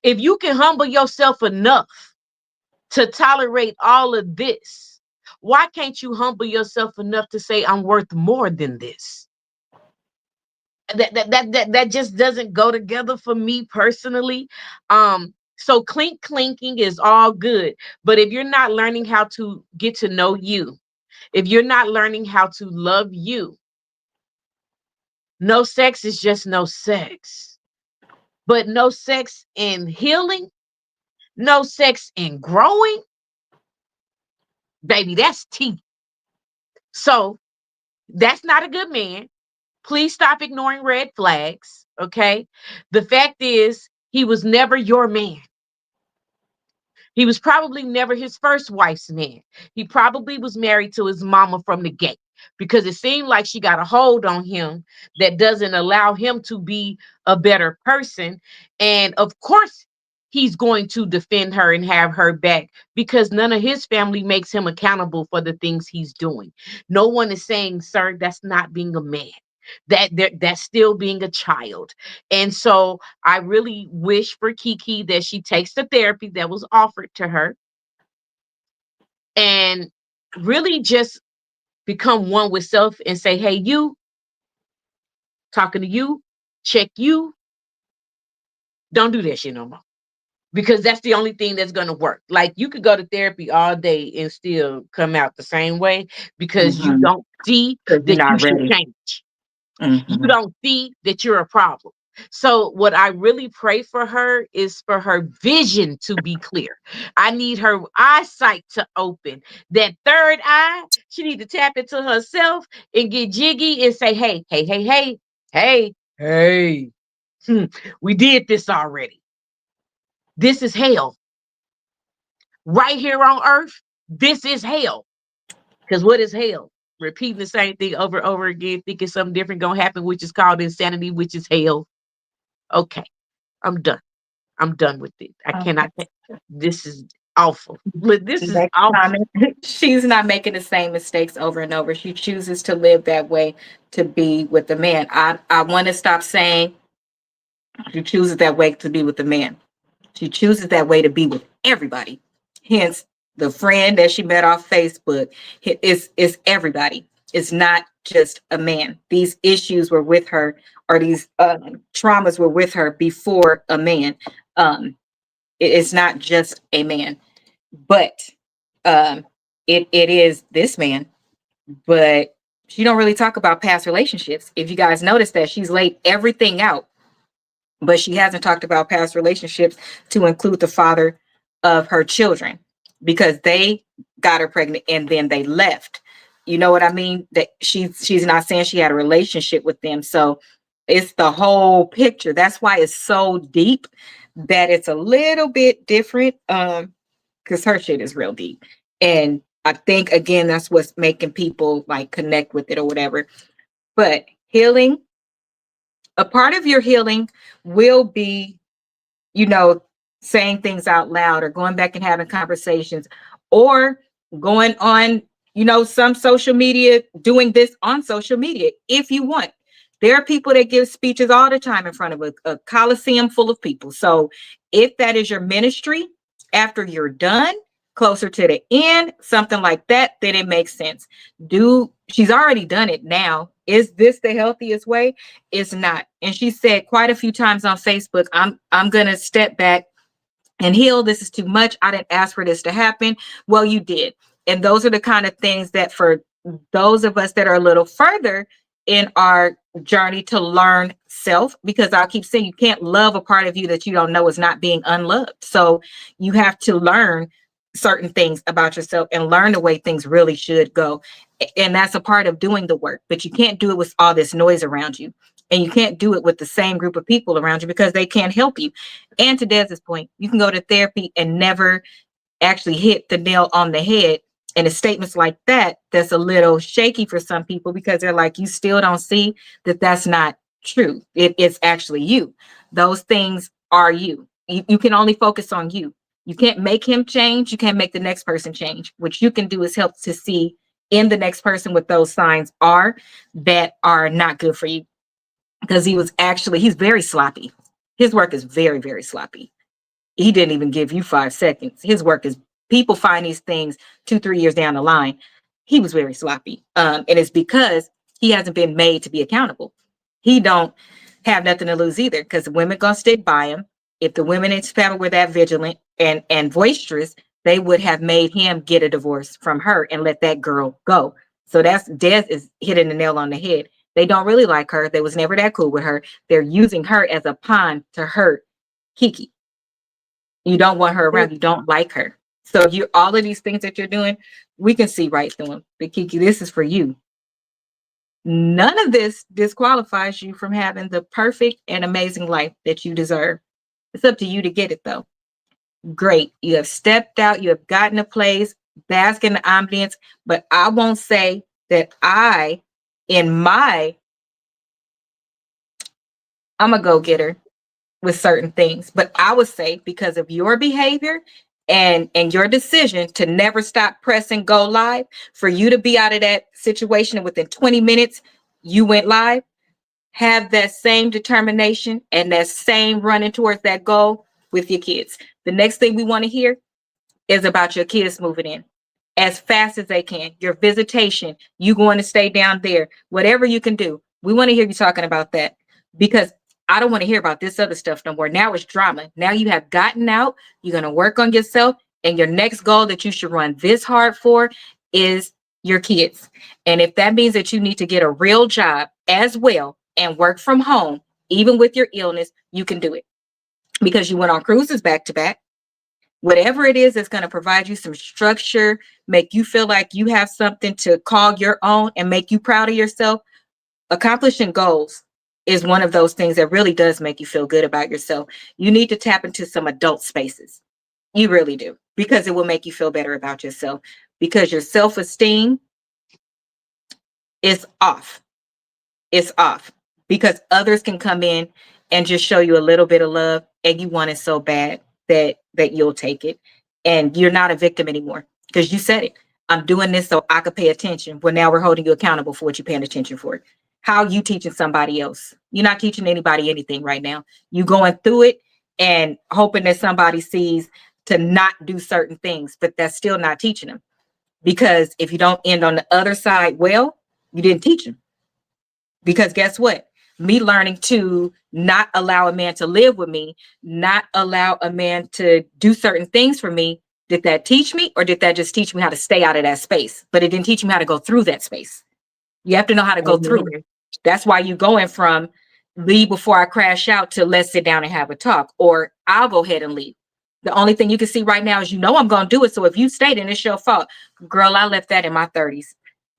if you can humble yourself enough to tolerate all of this, why can't you humble yourself enough to say, I'm worth more than this? That just doesn't go together for me personally. So clinking is all good, but if you're not learning how to get to know you, if you're not learning how to love you, no sex is just no sex. But no sex in healing, no sex in growing, baby, that's tea. So that's not a good man. Please stop ignoring red flags. Okay. The fact is, he was never your man. He was probably never his first wife's man. He probably was married to his mama from the gate, because it seemed like she got a hold on him that doesn't allow him to be a better person. And of course, he's going to defend her and have her back, because none of his family makes him accountable for the things he's doing. No one is saying, sir, that's not being a man. That's still being a child. And so I really wish for Keke that she takes the therapy that was offered to her and really just become one with self and say, hey, you, talking to you, check you, don't do that shit no more. Because that's the only thing that's going to work. Like, you could go to therapy all day and still come out the same way, because you Mhm. don't see Because you're that you not should ready. change. You Mhm. don't see that you're a problem. So what I really pray for her is for her vision to be clear. I need her eyesight to open. That third eye, she need to tap into herself and get jiggy and say, hey, hey, hey, hey, hey, hey. Hmm, we did this already. This is hell. Right here on earth, this is hell. Because what is hell? Repeating the same thing over and over again, thinking something different gonna happen, which is called insanity, which is hell. Okay, I'm done. I'm done with it. I cannot. Okay. This is awful. Look, this is Next awful. comment. She's not making the same mistakes over and over. She chooses to live that way to be with the man. I want to stop saying she chooses that way to be with the man. She chooses that way to be with everybody. Hence, the friend that she met off Facebook is everybody. It's not just a man. These issues were with her, or these traumas were with her before a man. It's not just a man, but um, it is this man. But she don't really talk about past relationships. If you guys notice that she's laid everything out, but she hasn't talked about past relationships to include the father of her children, because they got her pregnant and then they left. You know what I mean? That she's not saying she had a relationship with them. So it's the whole picture. That's why it's so deep, that it's a little bit different. Because her shit is real deep. And I think again that's what's making people like connect with it or whatever. But healing, a part of your healing will be, you know, saying things out loud or going back and having conversations, or going on, you know, some social media, doing this on social media if you want. There are people that give speeches all the time in front of a coliseum full of people. So if that is your ministry, after you're done, closer to the end, something like that, then it makes sense. She's already done it now. Is this the healthiest way? It's not. And she said quite a few times on Facebook, I'm gonna step back and heal. This is too much. I didn't ask for this to happen. Well, you did. And those are the kind of things that for those of us that are a little further in our journey to learn self, because I'll keep saying you can't love a part of you that you don't know is not being unloved. So you have to learn certain things about yourself and learn the way things really should go. And that's a part of doing the work, but you can't do it with all this noise around you. And you can't do it with the same group of people around you because they can't help you. And to Dez's point, you can go to therapy and never actually hit the nail on the head. And it's statements like that that's a little shaky for some people, because they're like, you still don't see that that's not true. It's actually you. Those things are you. You can only focus on you. You can't make him change. You can't make the next person change. What you can do is help to see in the next person what those signs are that are not good for you. Because he's very sloppy. His work is very, very sloppy. He didn't even give you 5 seconds. His work is, people find these things 2-3 years down the line. He was very sloppy. And it's because he hasn't been made to be accountable. He don't have nothing to lose either, because the women gonna stick by him. If the women in his family were that vigilant and boisterous, they would have made him get a divorce from her and let that girl go. So that's Des is hitting the nail on the head. They don't really like her. They was never that cool with her. They're using her as a pawn to hurt Keke. You don't want her around. You don't like her. So you, all of these things that you're doing, we can see right through them. But Keke, this is for you. None of this disqualifies you from having the perfect and amazing life that you deserve. It's up to you to get it, though. Great. You have stepped out. You have gotten a place, bask in the ambience. But I won't say that I'm a go-getter with certain things, but I would say because of your behavior and your decision to never stop pressing go live, for you to be out of that situation and within 20 minutes you went live, have that same determination and that same running towards that goal with your kids. The next thing we want to hear is about your kids moving in as fast as they can. Your visitation, you going to stay down there, whatever you can do. We want to hear you talking about that, because I don't want to hear about this other stuff no more. Now it's drama. Now you have gotten out. You're going to work on yourself. And your next goal that you should run this hard for is your kids. And if that means that you need to get a real job as well and work from home, even with your illness, you can do it because you went on cruises back to back. Whatever it is that's going to provide you some structure, make you feel like you have something to call your own and make you proud of yourself. Accomplishing goals is one of those things that really does make you feel good about yourself. You need to tap into some adult spaces. You really do, because it will make you feel better about yourself, because your self-esteem is off. It's off because others can come in and just show you a little bit of love and you want it so bad that you'll take it. And you're not a victim anymore because you said it. I'm doing this so I could pay attention. Well, now we're holding you accountable for what you're paying attention for. How you teaching somebody else? You're not teaching anybody anything right now. You going through it and hoping that somebody sees to not do certain things, but that's still not teaching them. Because if you don't end on the other side, well, you didn't teach them. Because guess what? Me learning to not allow a man to live with me, not allow a man to do certain things for me. Did that teach me, or did that just teach me how to stay out of that space? But it didn't teach me how to go through that space. You have to know how to go through it. That's why you're going from leave before I crash out to let's sit down and have a talk, or I'll go ahead and leave. The only thing you can see right now is I'm going to do it. So if you stay, then it's your fault. Girl, I left that in my 30s.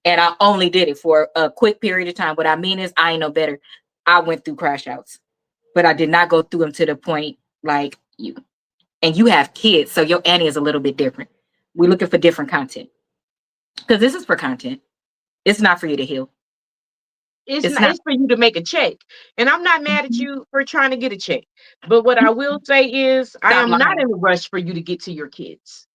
And I only did it for a quick period of time. What I mean is I ain't no better. I went through crash outs, but I did not go through them to the point like you. And you have kids, so your Annie is a little bit different. We're looking for different content because this is for content. It's not for you to heal. It's not. It's for you to make a check. And I'm not mad at you for trying to get a check. But what I will say is I am not in a rush for you to get to your kids.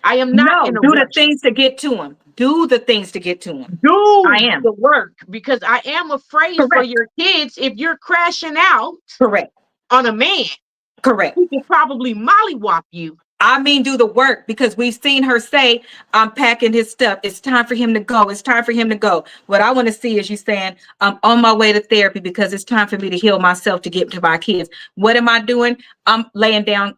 I am not in a do rush. the things to get to them. Do the things to get to them. I am the work, because I am afraid for your kids if you're crashing out on a man. Correct. He could probably mollywop you. I mean, do the work, because we've seen her say, I'm packing his stuff. It's time for him to go. It's time for him to go. What I want to see is you saying, I'm on my way to therapy because it's time for me to heal myself to get to my kids. What am I doing? I'm laying down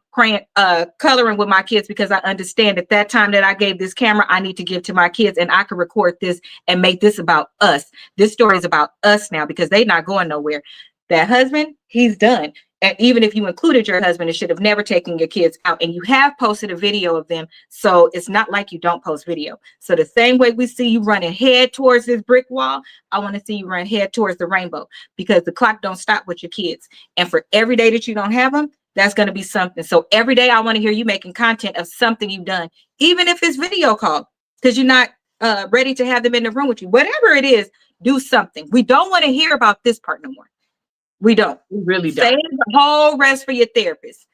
coloring with my kids because I understand at that time that I gave this camera, I need to give to my kids, and I can record this and make this about us. This story is about us now because they're not going nowhere. That husband, he's done. And even if you included your husband, it should have never taken your kids out. And you have posted a video of them. So it's not like you don't post video. So the same way we see you running head towards this brick wall, I want to see you run head towards the rainbow, because the clock don't stop with your kids. And for every day that you don't have them, that's going to be something. So every day I want to hear you making content of something you've done, even if it's video call, because you're not ready to have them in the room with you. Whatever it is, do something. We don't want to hear about this part no more. We don't. We really don't. Save the whole rest for your therapist.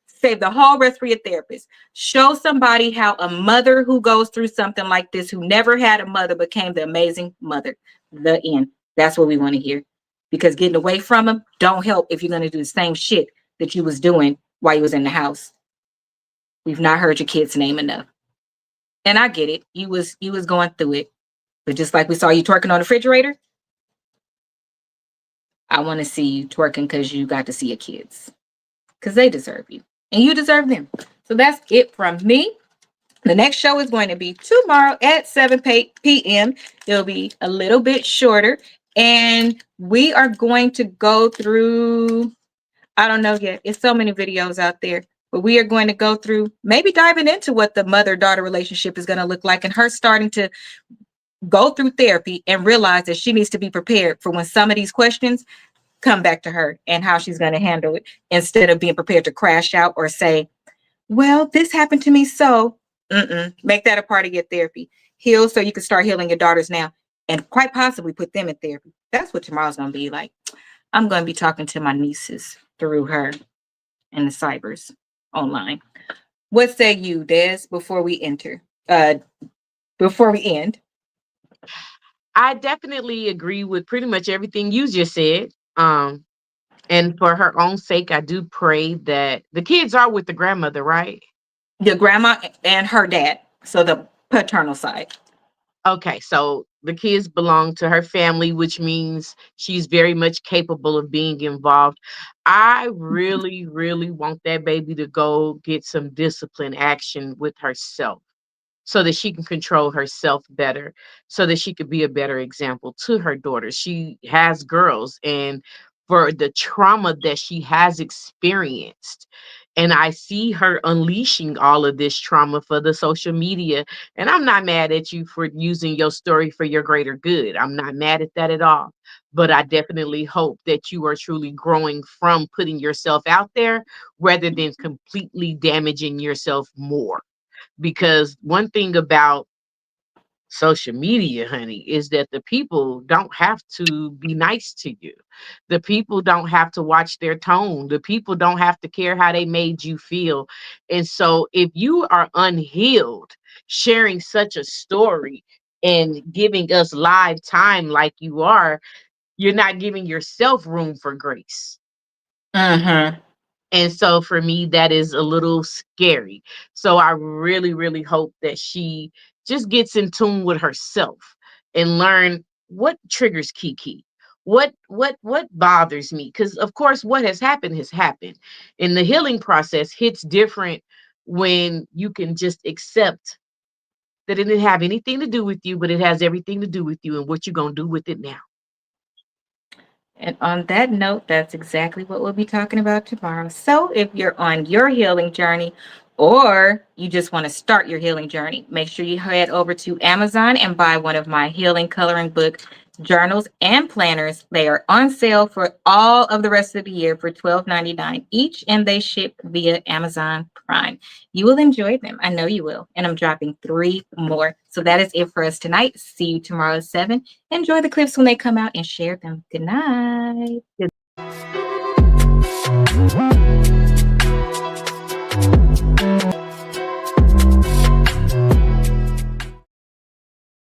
Save the whole rest for your therapist. Show somebody how a mother who goes through something like this, who never had a mother, became the amazing mother. The end. That's what we want to hear. Because getting away from them don't help if you're going to do the same shit that you was doing while you was in the house. We've not heard your kid's name enough. And I get it. You was going through it. But just like we saw you twerking on the refrigerator, I want to see you twerking because you got to see your kids, because they deserve you and you deserve them. So that's it from me. The next show is going to be tomorrow at 7 p.m. It'll be a little bit shorter, and we are going to go through, I don't know yet. It's so many videos out there, but we are going to go through, maybe diving into what the mother-daughter relationship is going to look like, and her starting to go through therapy and realize that she needs to be prepared for when some of these questions come back to her and how she's going to handle it, instead of being prepared to crash out or say, well, this happened to me. So make that a part of your therapy. Heal so you can start healing your daughters now, and quite possibly put them in therapy. That's what tomorrow's going to be like. I'm going to be talking to my nieces through her in the cybers online. What say you, Des, before we end? I definitely agree with pretty much everything you just said. And for her own sake, I do pray that the kids are with the grandmother, right? The grandma and her dad. So the paternal side. Okay, so the kids belong to her family, which means she's very much capable of being involved. I really, really want that baby to go get some discipline action with herself. so that she can control herself better, so that she could be a better example to her daughters. She has girls, and for the trauma that she has experienced, and I see her unleashing all of this trauma for the social media. And I'm not mad at you for using your story for your greater good. I'm not mad at that at all. But I definitely hope that you are truly growing from putting yourself out there rather than completely damaging yourself more. Because one thing about social media, honey, is that the people don't have to be nice to you. The people don't have to watch their tone. The people don't have to care how they made you feel. And so if you are unhealed, sharing such a story and giving us live time like you are, you're not giving yourself room for grace. Mm-hmm. And so for me, that is a little scary. So I really, really hope that she just gets in tune with herself and learn what triggers Keke. What bothers me? Because of course, what has happened. And the healing process hits different when you can just accept that it didn't have anything to do with you, but it has everything to do with you and what you're gonna do with it now. And on that note, that's exactly what we'll be talking about tomorrow. So if you're on your healing journey or you just want to start your healing journey, make sure you head over to Amazon and buy one of my healing coloring book journals and planners. They are on sale for all of the rest of the year for $12.99 each, and they ship via Amazon Prime. You will enjoy them. I know you will. And I'm dropping 3 more. So that is it for us tonight. See you tomorrow at 7. Enjoy the clips when they come out and share them. Good night.